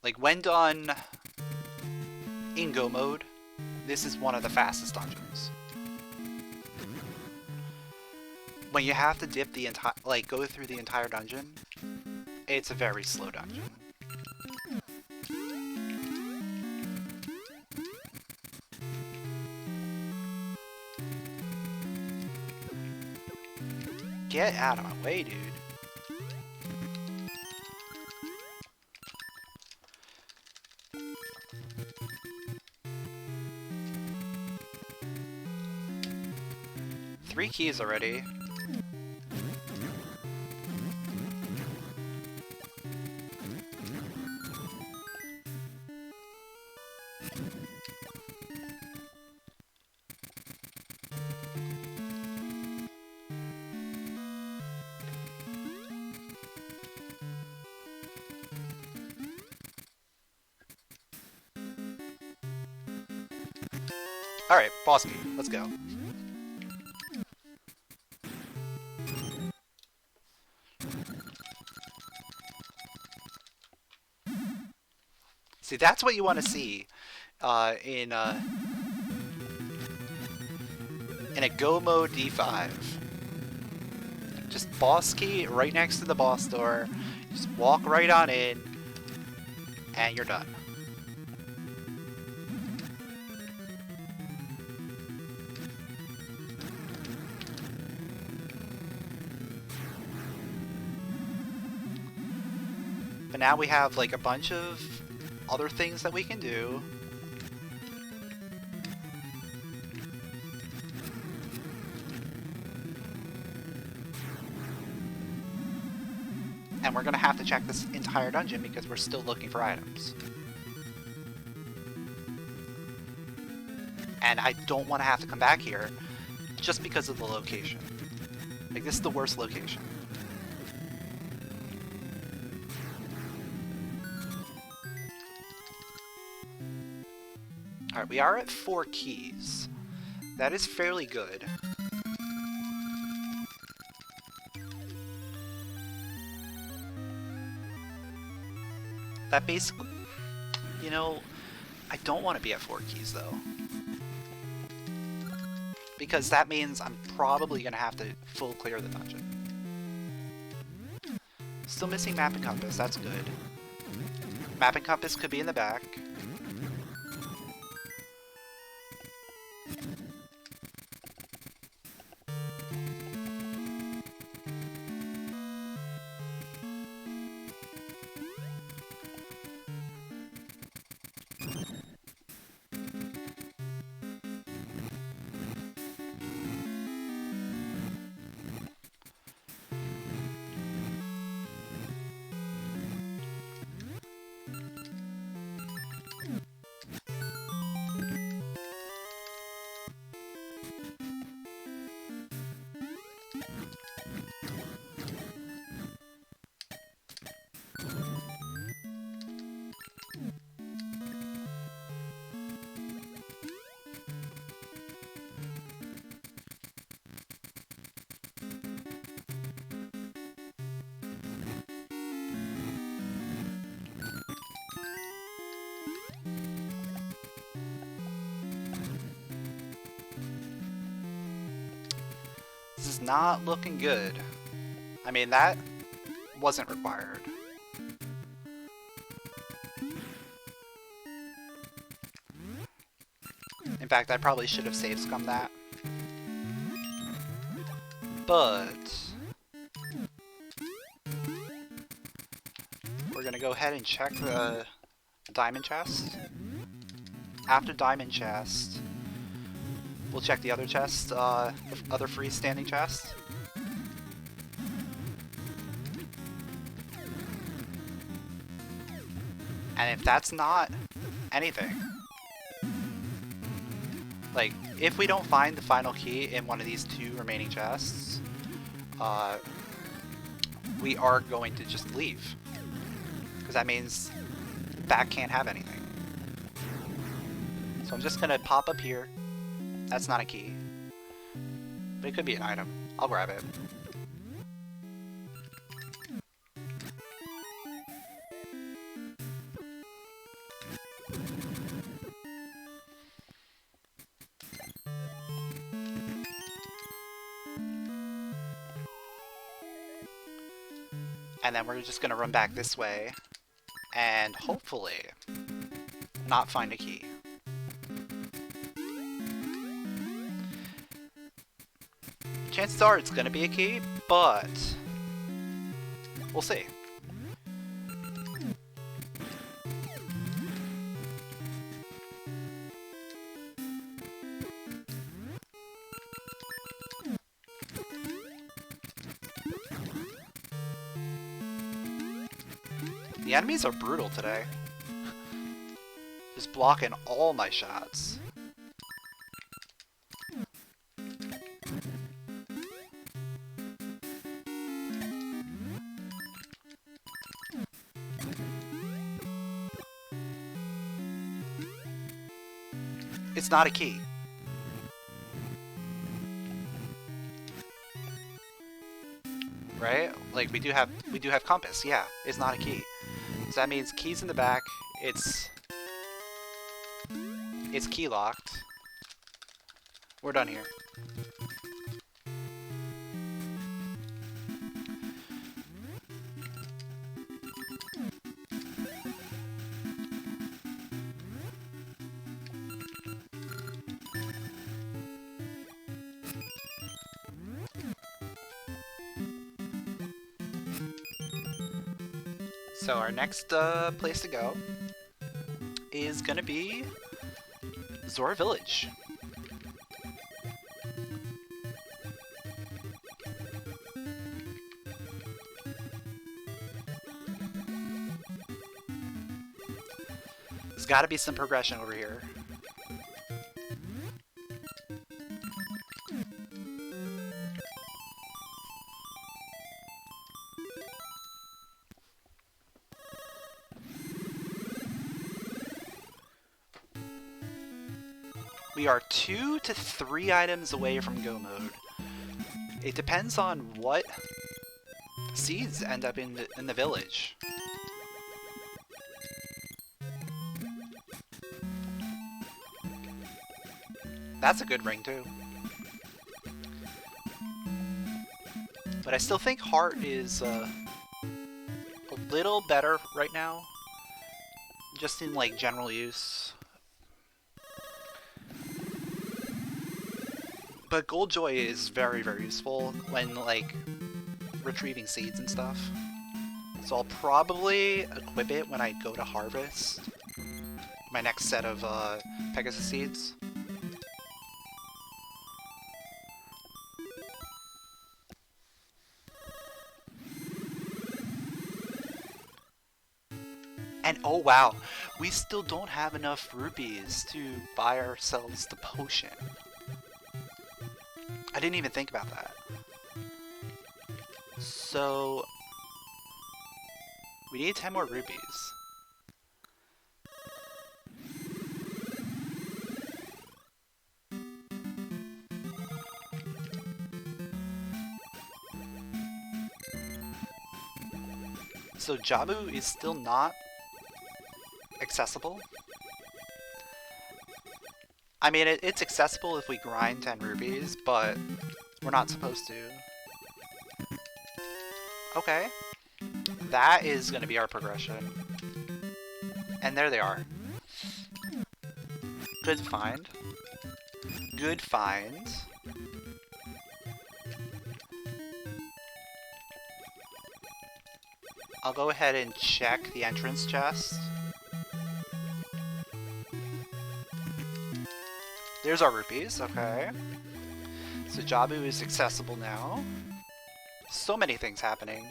[SPEAKER 1] Like, when done in Go mode, this is one of the fastest dungeons. When you have to dip the entire, like, go through the entire dungeon, it's a very slow dungeon. Get out of my way, dude. Three keys already. Alright, boss key. Let's go. See, that's what you want to see in a go mode D5. Just boss key right next to the boss door. Just walk right on in, and you're done. But now we have like a bunch of other things that we can do. And we're gonna have to check this entire dungeon because we're still looking for items. And I don't want to have to come back here just because of the location. Like, this is the worst location. Alright, we are at 4 keys. That is fairly good. That basically... You know, I don't want to be at 4 keys, though. Because that means I'm probably going to have to full clear the dungeon. Still missing map and compass, that's good. Map and compass could be in the back. This is not looking good. I mean, that wasn't required. In fact, I probably should have save scummed that. But we're gonna go ahead and check the diamond chest. After diamond chest, we'll check the other chest, the other freestanding chest. And if that's not anything, like, if we don't find the final key in one of these 2 remaining chests, we are going to just leave. Because that means that can't have anything. So I'm just gonna pop up here. That's not a key. But it could be an item. I'll grab it. And then we're just gonna run back this way and hopefully not find a key. Chances are it's gonna be a key, but we'll see. The enemies are brutal today. Just blocking all my shots. It's not a key. right? Like we do have compass. Yeah, it's not a key. So that means keys in the back. It's key locked. We're done here. So our next place to go is gonna be Zora Village. There's gotta be some progression over here. We are 2 to 3 items away from go mode. It depends on what seeds end up in the village. That's a good ring too. But I still think heart is a little better right now. Just in like general use. But Gold Joy is very, very useful when, like, retrieving seeds and stuff. So I'll probably equip it when I go to harvest my next set of Pegasus seeds. And oh wow, we still don't have enough rupees to buy ourselves the potion. I didn't even think about that. So we need 10 more rupees. So Jabu is still not accessible. I mean, it's accessible if we grind 10 rupees, but we're not supposed to. Okay. That is going to be our progression. And there they are. Good find. Good find. I'll go ahead and check the entrance chest. There's our rupees, okay. So Jabu is accessible now. So many things happening.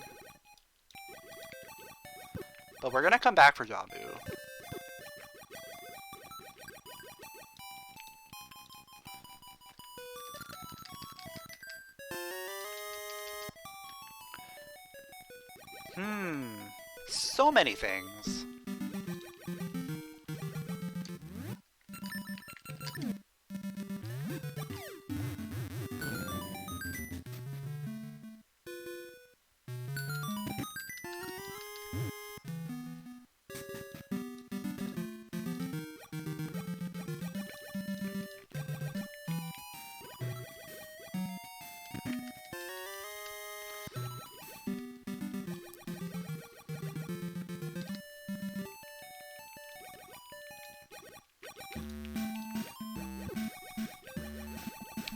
[SPEAKER 1] But we're gonna come back for Jabu. So many things.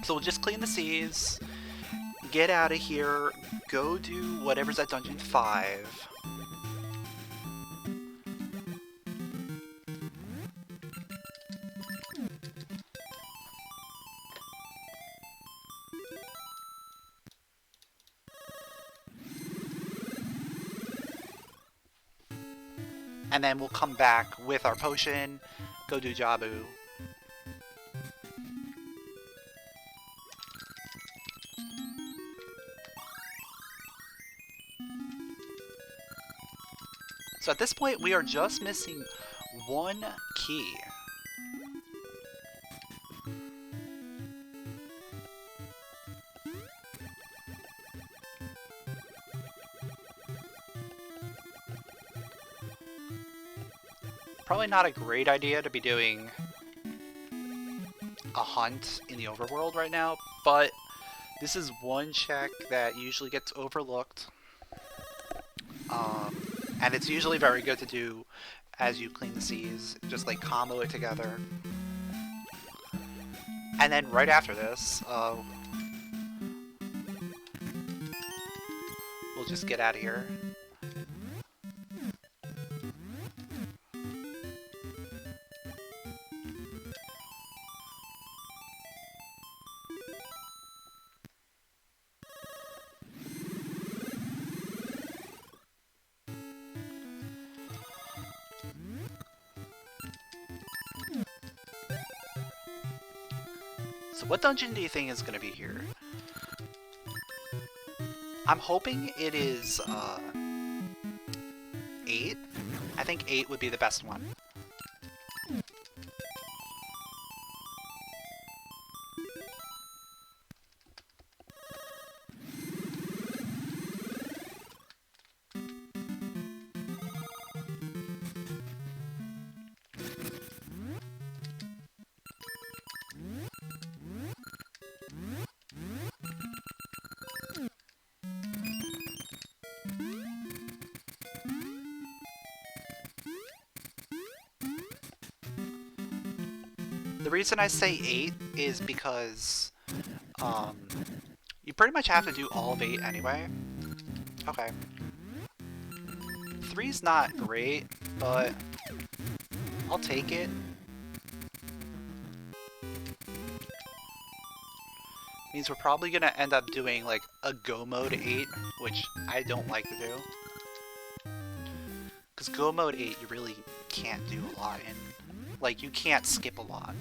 [SPEAKER 1] So we'll just clean the seas, get out of here, go do whatever's at Dungeon 5. And then we'll come back with our potion, go do Jabu. So at this point, we are just missing one key. Probably not a great idea to be doing a hunt in the overworld right now, but this is one check that usually gets overlooked. And it's usually very good to do as you clean the seas, just like combo it together. And then right after this, we'll just get out of here. So what dungeon do you think is going to be here? I'm hoping it is 8. I think 8 would be the best one. The reason I say 8 is because you pretty much have to do all of 8 anyway. Okay. 3's not great, but I'll take it. Means we're probably gonna end up doing like a go mode 8, which I don't like to do. Because go mode 8 you really can't do a lot in. Like, you can't skip a lot.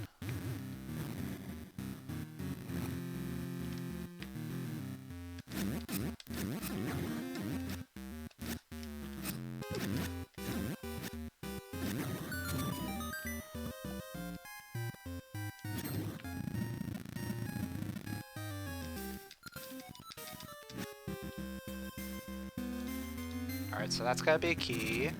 [SPEAKER 1] Alright, so that's gotta be a key.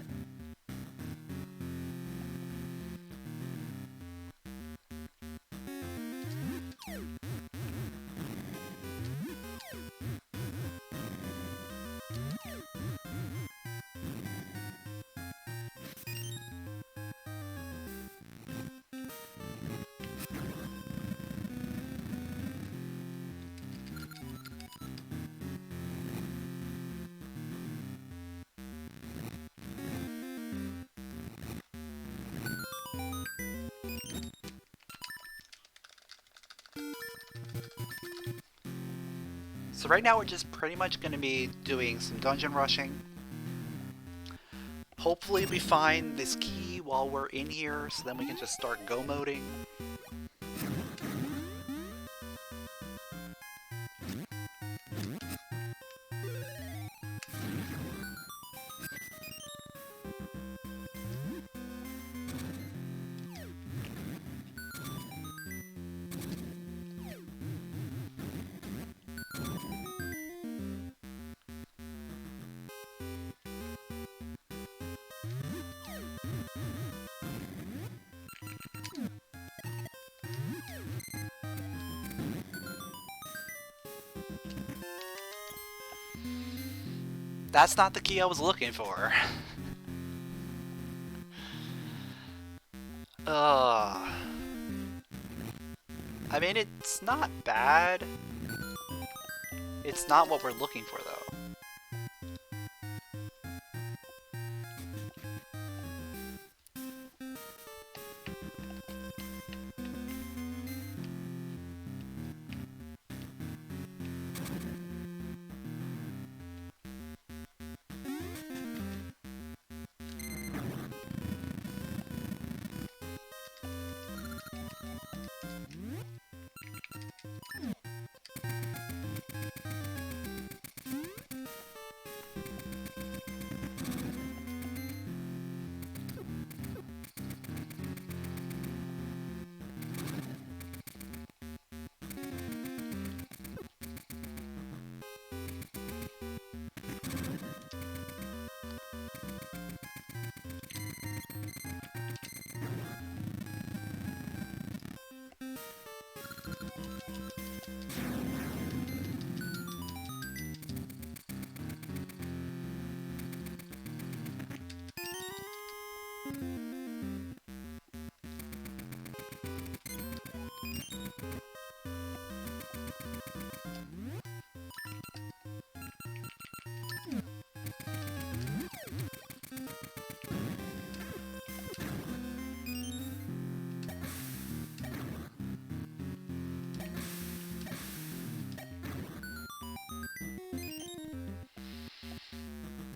[SPEAKER 1] So right now we're just pretty much going to be doing some dungeon rushing. Hopefully we find this key while we're in here, so then we can just start go-moding. That's not the key I was looking for. I mean, it's not bad. It's not what we're looking for, though.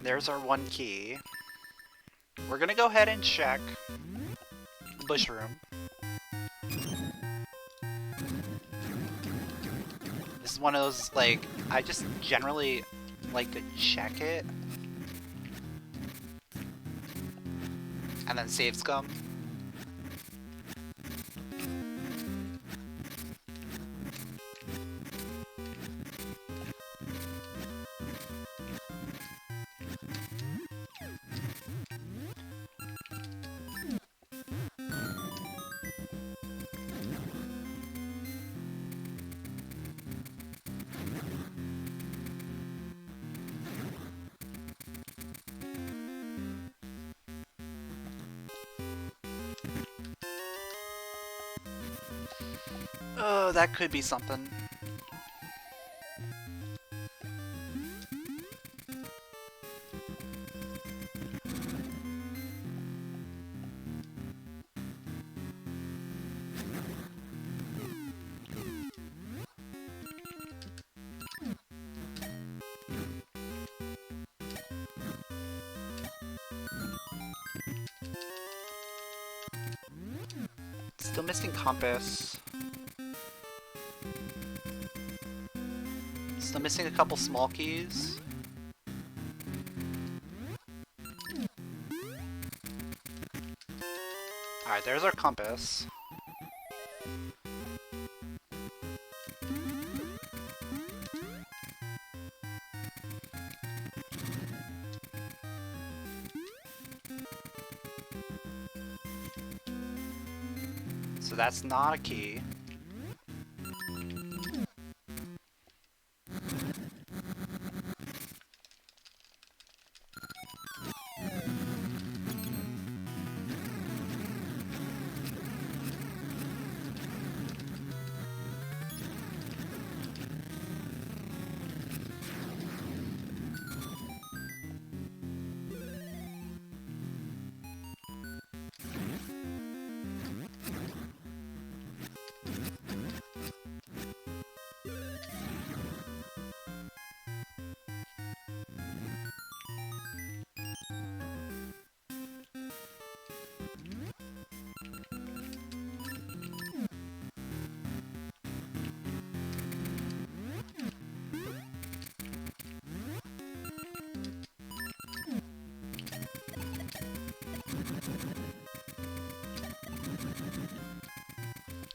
[SPEAKER 1] there's our one key. We're gonna go ahead and check the bush room. This is one of those, like, I just generally like to check it. And then save scum. Oh, that could be something. Still missing compass. Still missing a couple small keys. Alright, there's our compass. So that's not a key.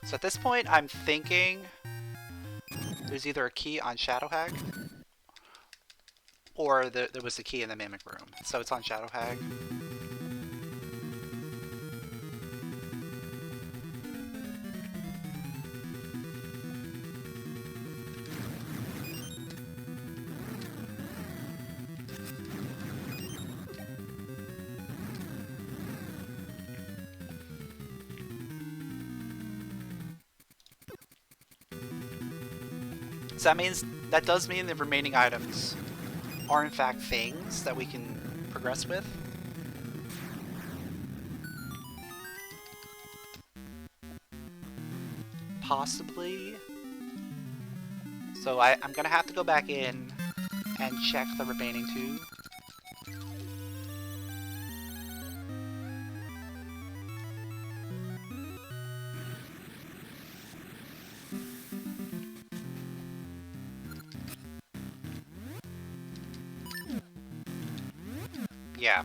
[SPEAKER 1] So at this point, I'm thinking there's either a key on Shadow Hag, or there was a key in the Mimic Room. So it's on Shadow Hag. So that does mean the remaining items are in fact things that we can progress with. Possibly. So I'm gonna have to go back in and check the remaining two. Yeah.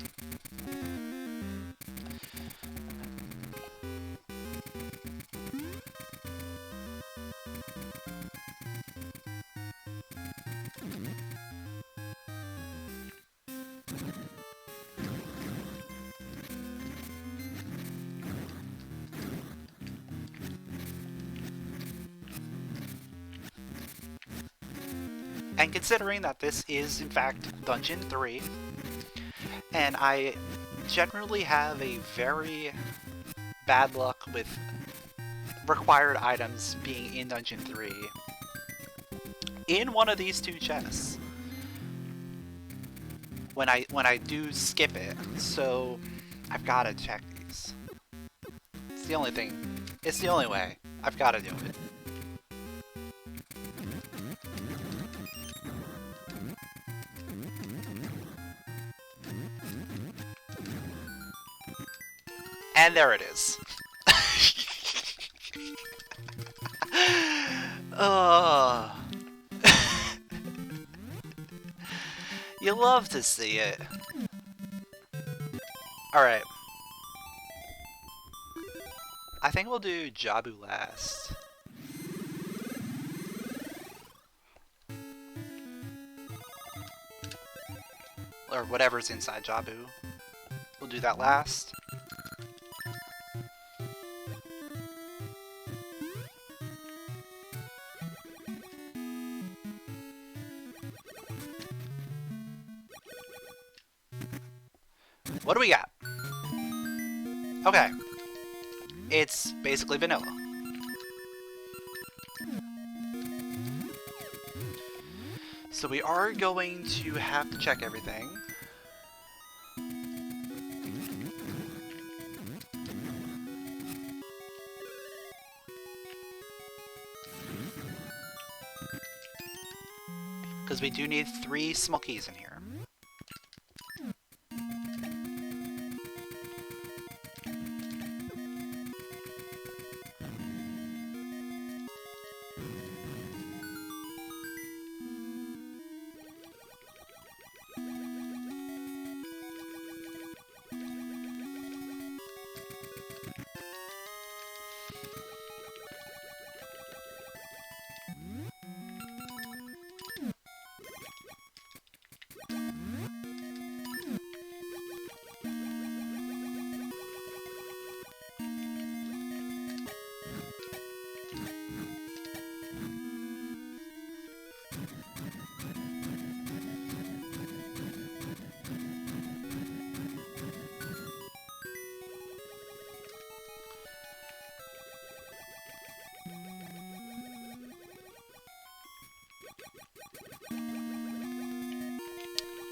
[SPEAKER 1] And considering that this is in fact Dungeon 3, and I generally have a very bad luck with required items being in Dungeon 3, in one of these two chests, when I do skip it, so I've got to check these. It's the only thing. It's the only way. I've got to do it. And there it is. Oh. You love to see it. Alright. I think we'll do Jabu last. Or whatever's inside Jabu. We'll do that last. What do we got? Okay. It's basically vanilla. So we are going to have to check everything. Because we do need 3 small keys in here.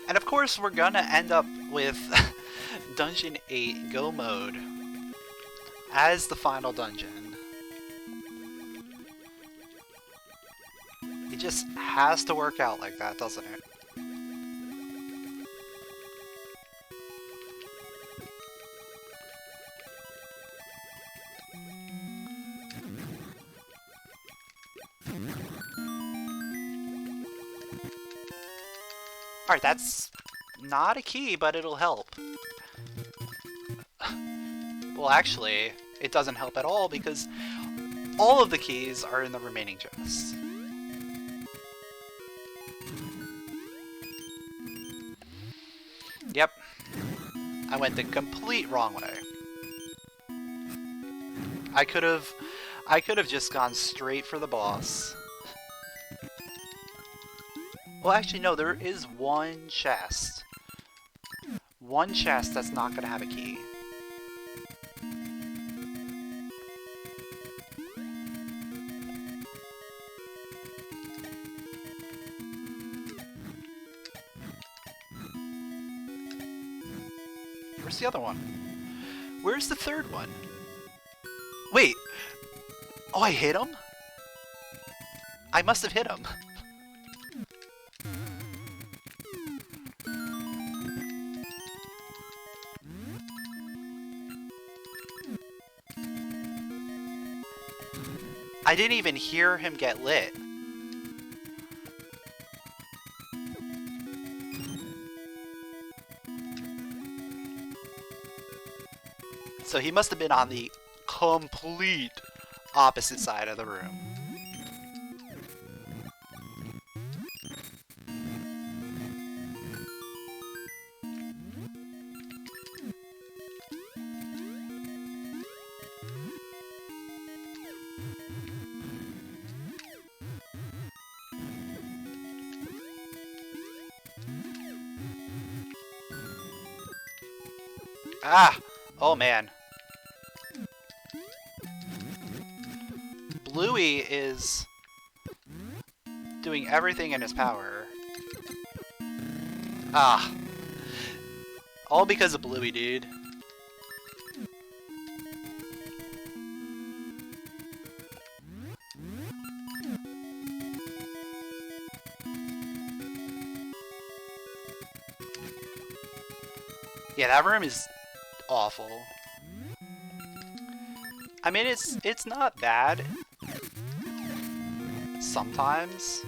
[SPEAKER 1] And of course, we're gonna end up with Dungeon 8 Go Mode as the final dungeon. It just has to work out like that, doesn't it? Alright, that's not a key, but it'll help. Well, actually, it doesn't help at all because all of the keys are in the remaining chests. Yep. I went the complete wrong way. I could have just gone straight for the boss. Well, actually, no, there is one chest. One chest that's not going to have a key. Where's the other one? Where's the third one? Wait! Oh, I hit him? I must have hit him. I didn't even hear him get lit. So he must have been on the complete opposite side of the room. Ah! Oh man. Bluey is doing everything in his power. Ah. All because of Bluey, dude. Yeah, that room is awful. I mean, it's not bad. Sometimes.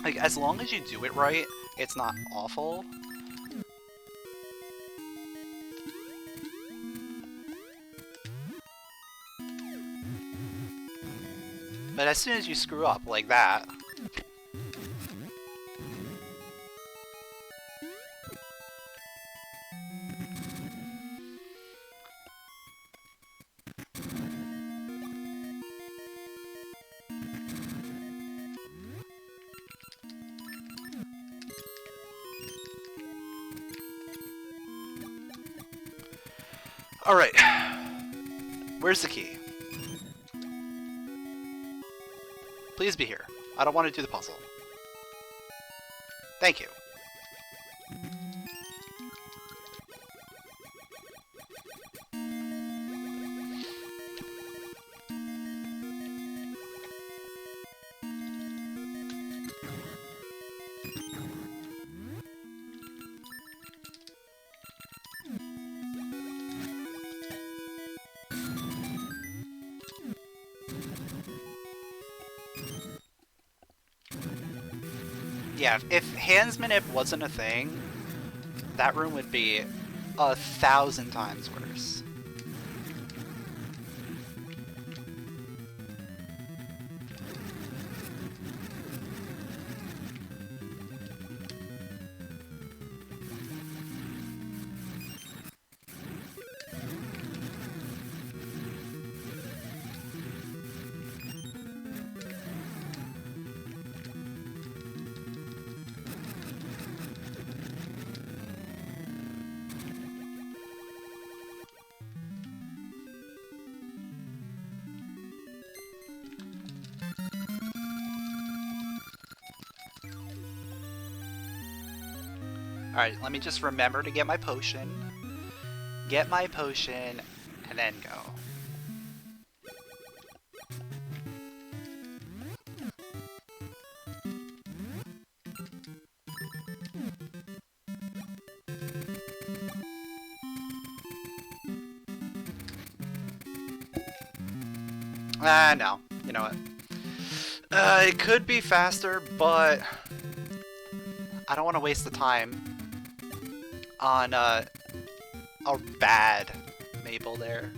[SPEAKER 1] Like, as long as you do it right, it's not awful. But as soon as you screw up like that... Alright. Where's the key? Please be here. I don't want to do the puzzle. Thank you. Yeah, if hands manip wasn't a thing, that room would be 1,000 times worse. Alright, let me just remember to get my potion. Get my potion, and then go. No. You know what? It could be faster, but I don't want to waste the time on a bad Maple there.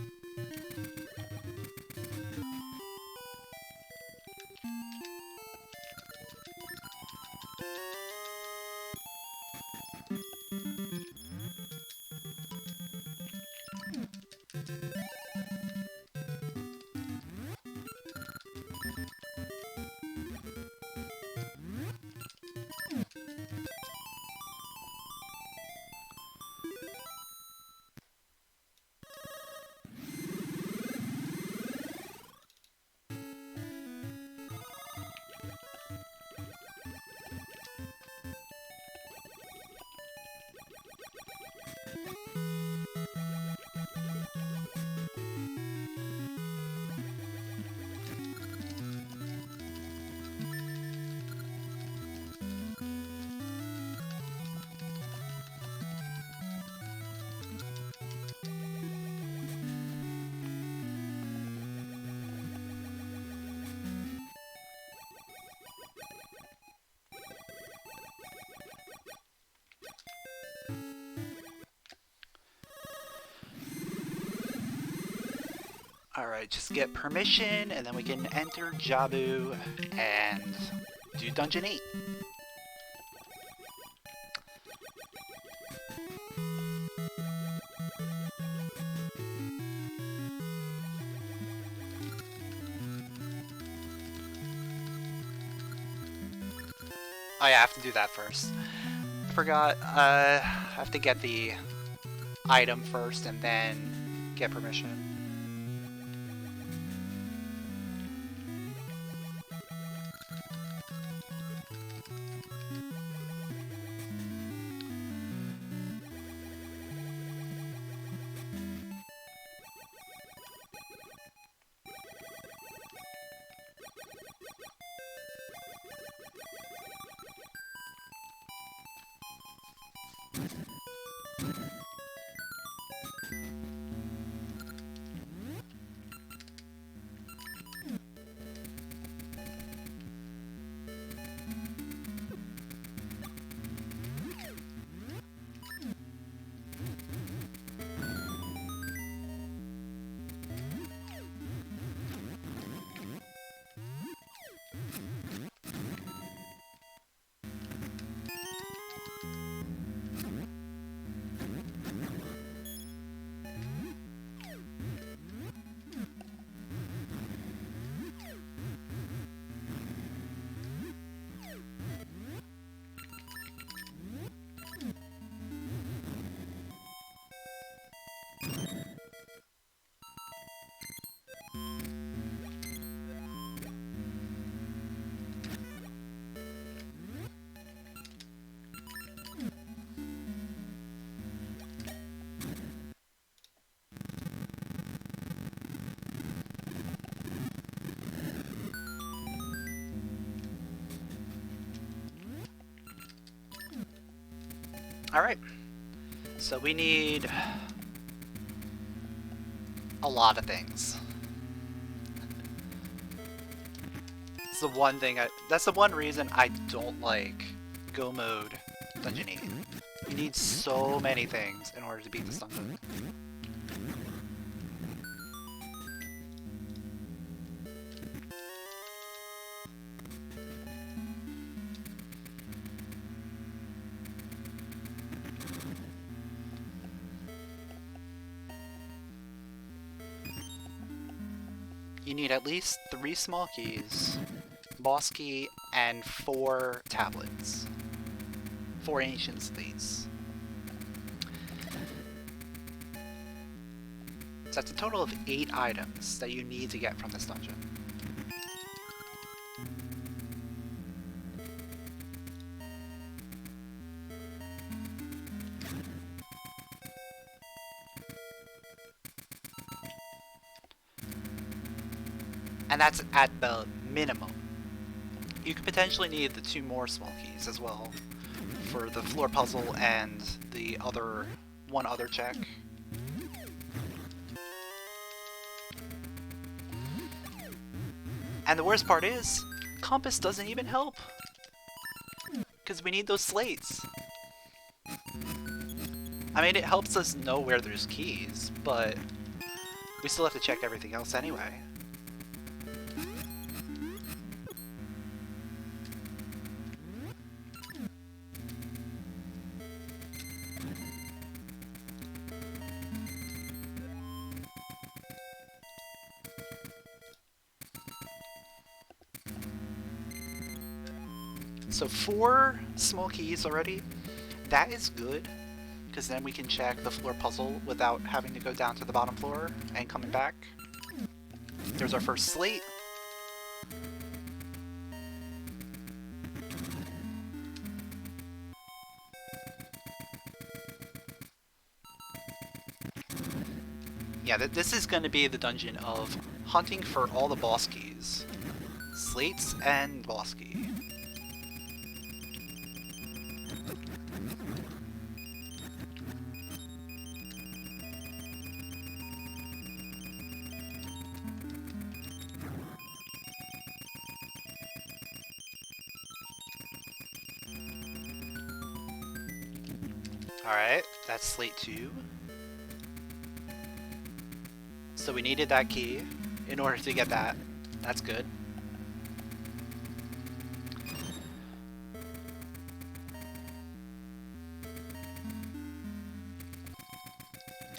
[SPEAKER 1] Alright, just get permission, and then we can enter Jabu and do Dungeon 8. Oh yeah, I have to do that first. Forgot, I have to get the item first and then get permission. Alright, so we need a lot of things. It's the one thing that's the one reason I don't like Go mode Dungeon 8. You need so many things in order to beat this dungeon. You need at least 3 small keys, boss key, and 4 tablets. 4 ancient slates. So that's a total of 8 items that you need to get from this dungeon. And that's at the minimum. You could potentially need the 2 more small keys as well for the floor puzzle and the one other check. And the worst part is, compass doesn't even help, because we need those slates. I mean, it helps us know where there's keys, but we still have to check everything else anyway. So 4 small keys already, that is good, because then we can check the floor puzzle without having to go down to the bottom floor and coming back. There's our first slate. Yeah, this is going to be the dungeon of hunting for all the boss keys. Slates and boss key. Alright, that's slate 2. So we needed that key in order to get that. That's good.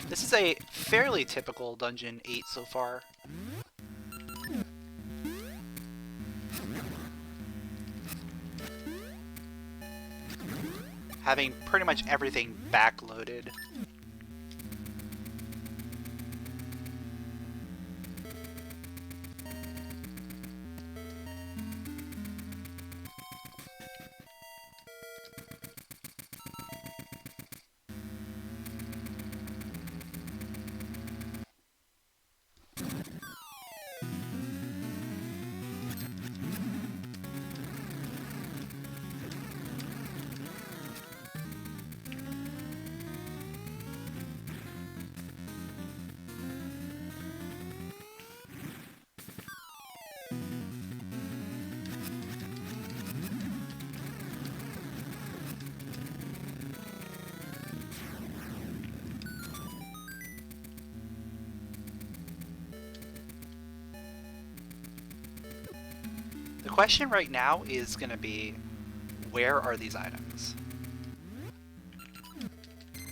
[SPEAKER 1] This is a fairly typical Dungeon 8 so far. Having pretty much everything backloaded. The question right now is going to be, where are these items?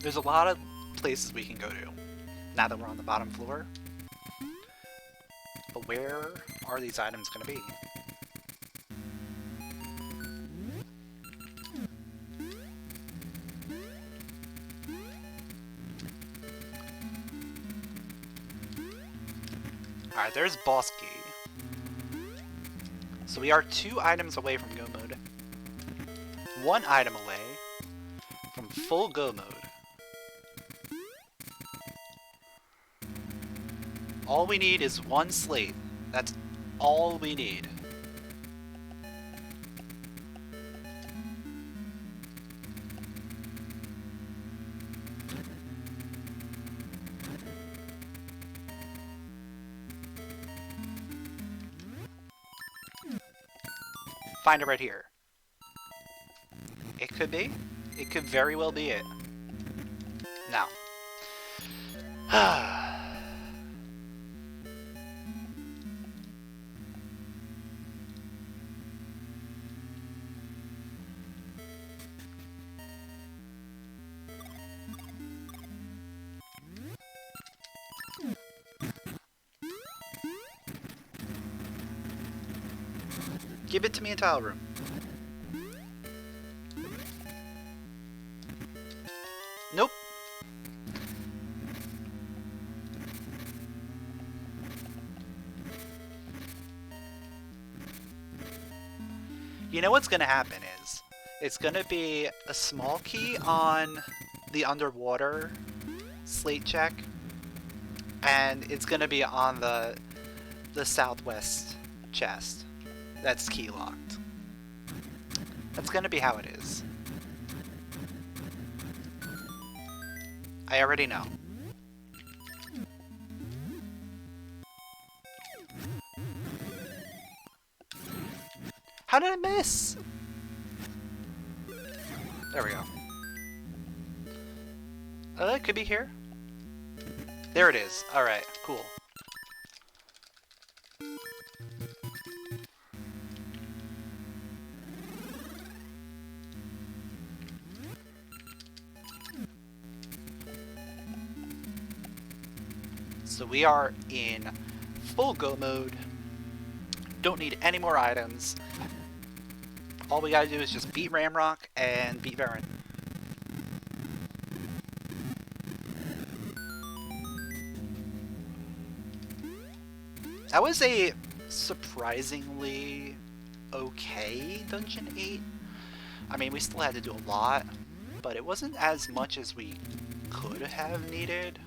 [SPEAKER 1] There's a lot of places we can go to, now that we're on the bottom floor. But where are these items going to be? Alright, there's boss key. So we are 2 items away from go mode. 1 item away from full go mode. All we need is 1 slate. That's all we need. find it right here. It could be. It could very well be it. No. Give it to me in tile room. Nope. You know what's gonna happen is, it's gonna be a small key on the underwater slate check, and it's gonna be on the southwest chest that's key locked. That's gonna be how it is. I already know. How did I miss? There we go. It could be here. There it is. Alright, cool. So we are in full go mode. Don't need any more items. All we gotta do is just beat Ramrock and beat Varen. That was a surprisingly okay Dungeon 8. I mean, we still had to do a lot, but it wasn't as much as we could have needed.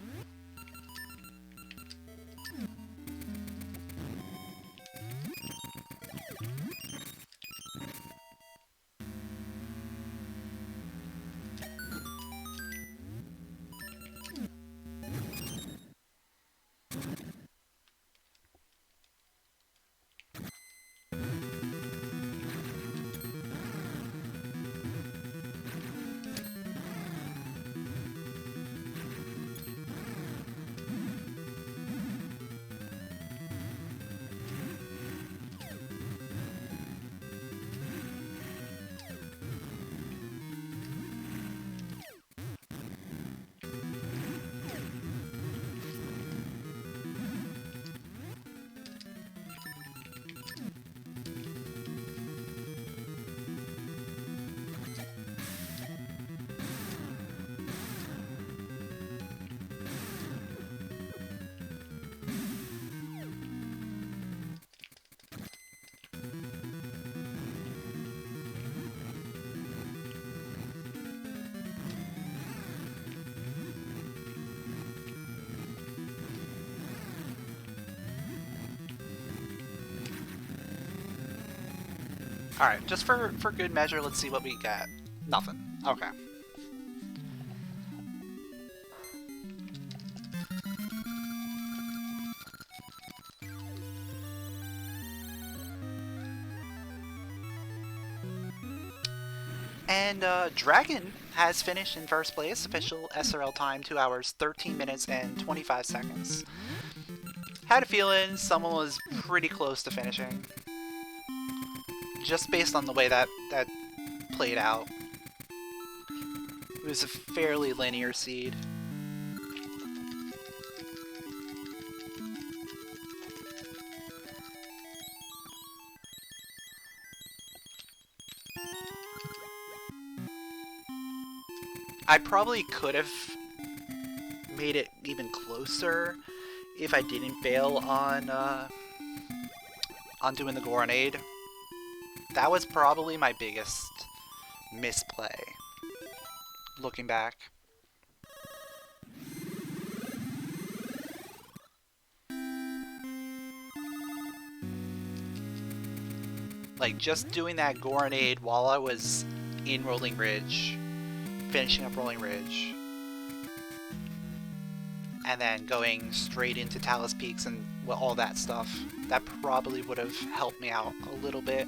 [SPEAKER 1] Alright, just for good measure, let's see what we got. Nothing. Okay. And Dragon has finished in first place. Official SRL time 2 hours, 13 minutes, and 25 seconds. Had a feeling someone was pretty close to finishing. Just based on the way that played out. It was a fairly linear seed. I probably could have made it even closer if I didn't fail on doing the Goronade. That was probably my biggest misplay, looking back. Like, just doing that Goronade while I was in Rolling Ridge, finishing up Rolling Ridge, and then going straight into Talus Peaks and all that stuff, that probably would have helped me out a little bit.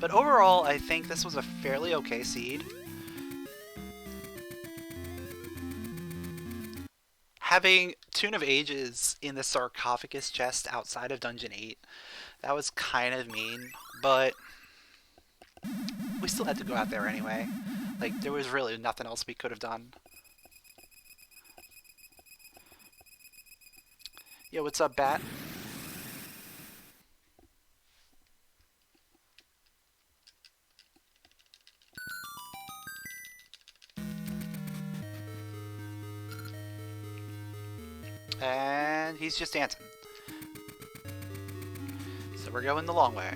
[SPEAKER 1] But overall, I think this was a fairly okay seed. Having Tune of Ages in the sarcophagus chest outside of Dungeon 8, that was kind of mean, but we still had to go out there anyway. Like, there was really nothing else we could have done. Yo, what's up, Bat? And he's just dancing. So we're going the long way.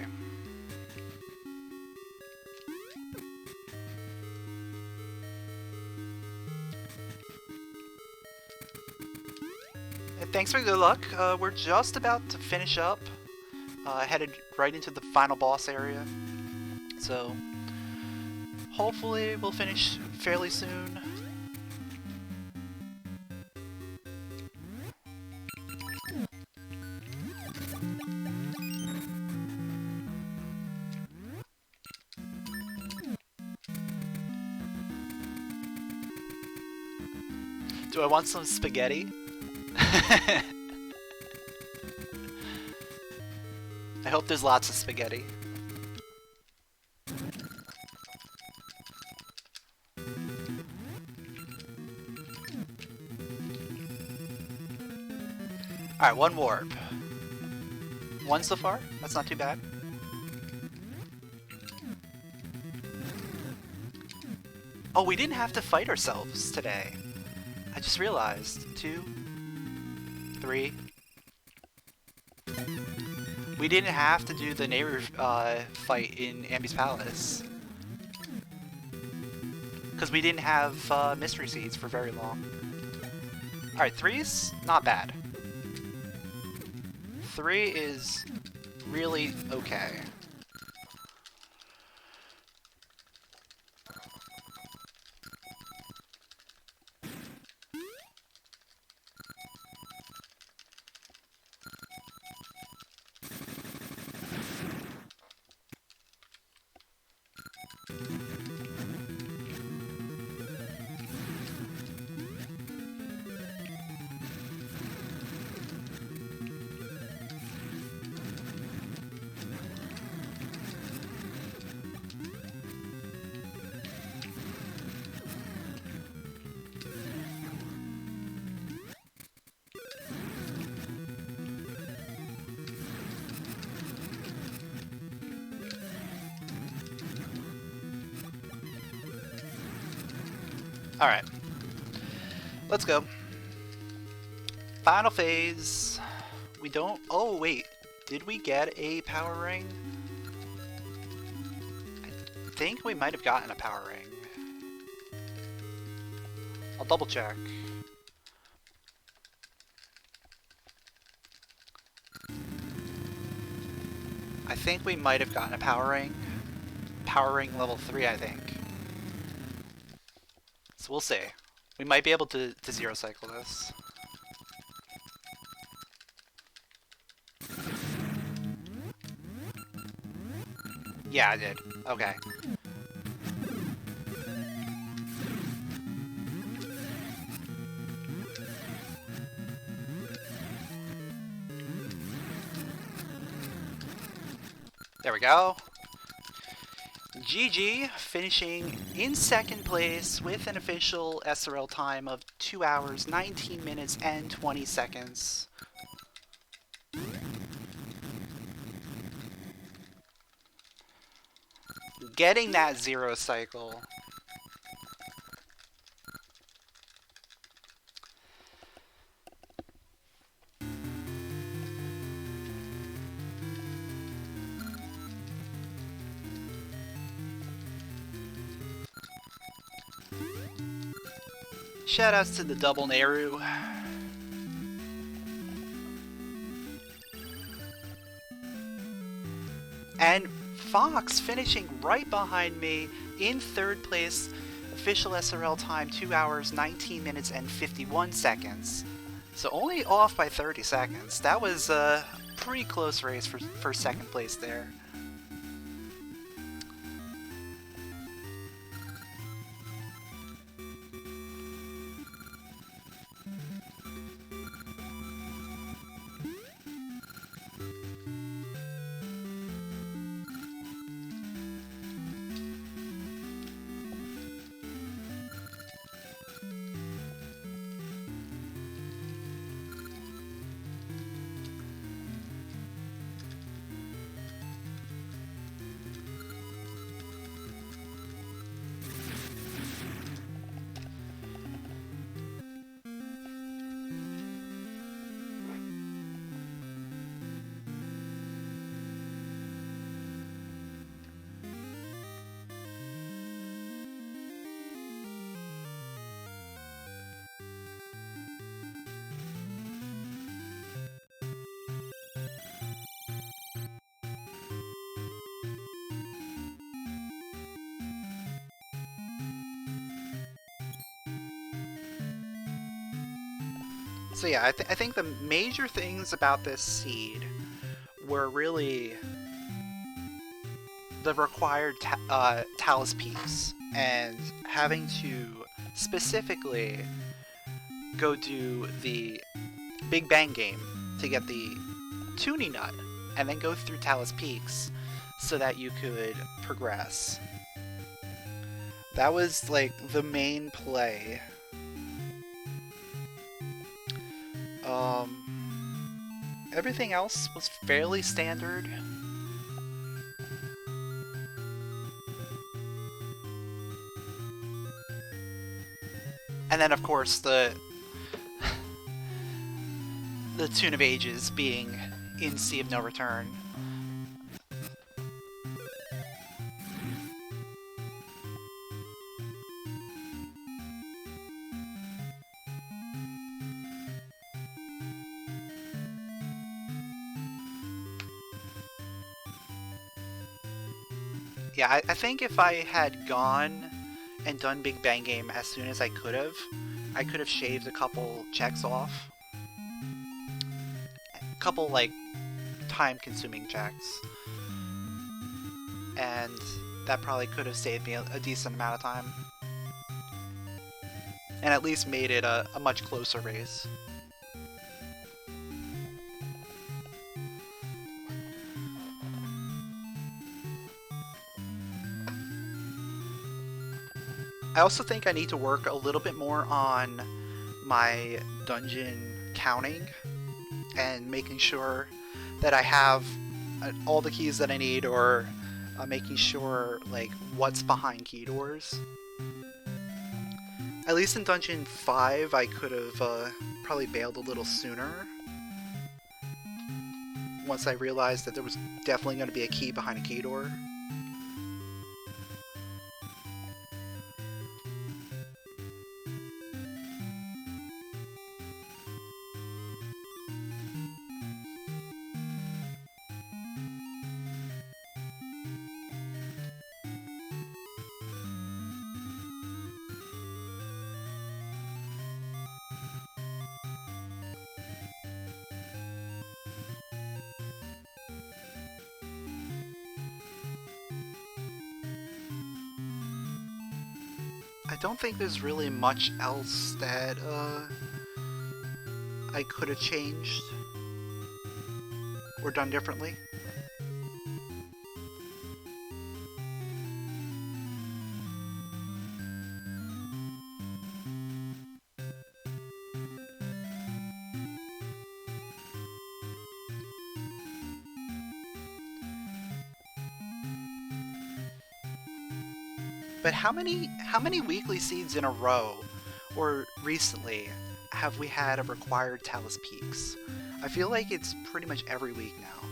[SPEAKER 1] And thanks for the good luck. We're just about to finish up. Headed right into the final boss area. So hopefully we'll finish fairly soon. Do I want some spaghetti? I hope there's lots of spaghetti. Alright, one warp. One so far? That's not too bad. Oh, we didn't have to fight ourselves today. I just realized. 2, 3. We didn't have to do the neighbor fight in Ambi's Palace. Because we didn't have mystery seeds for very long. Alright, 3's not bad. 3 is really okay. Alright. Let's go. Final phase. We don't... Oh, wait. Did we get a power ring? I think we might have gotten a power ring. I'll double check. I think we might have gotten a power ring. Power ring level 3, I think. So we'll see. We might be able to zero cycle this. Yeah, I did. Okay. There we go. GG, finishing in second place with an official SRL time of 2 hours, 19 minutes, and 20 seconds. Getting that zero cycle. Shoutouts to the double Nehru. And Fox finishing right behind me in third place. Official SRL time 2 hours, 19 minutes, and 51 seconds. So only off by 30 seconds. That was a pretty close race for second place there. So yeah, I think the major things about this seed were really the required talus peaks and having to specifically go do the Big Bang game to get the tuning nut and then go through talus peaks so that you could progress. That was like the main play. Everything else was fairly standard. And then of course the Tune of Ages being in Sea of No Return. Yeah, I think if I had gone and done Big Bang Game as soon as I could have shaved a couple checks off. A couple, like, time-consuming checks. And that probably could have saved me a decent amount of time. And at least made it a much closer race. I also think I need to work a little bit more on my dungeon counting and making sure that I have all the keys that I need, or making sure like what's behind key doors. At least in Dungeon 5 I could have probably bailed a little sooner once I realized that there was definitely going to be a key behind a key door. I don't think there's really much else that I could have changed or done differently. But how many weekly seeds in a row, or recently, have we had of required talus peaks? I feel like it's pretty much every week now.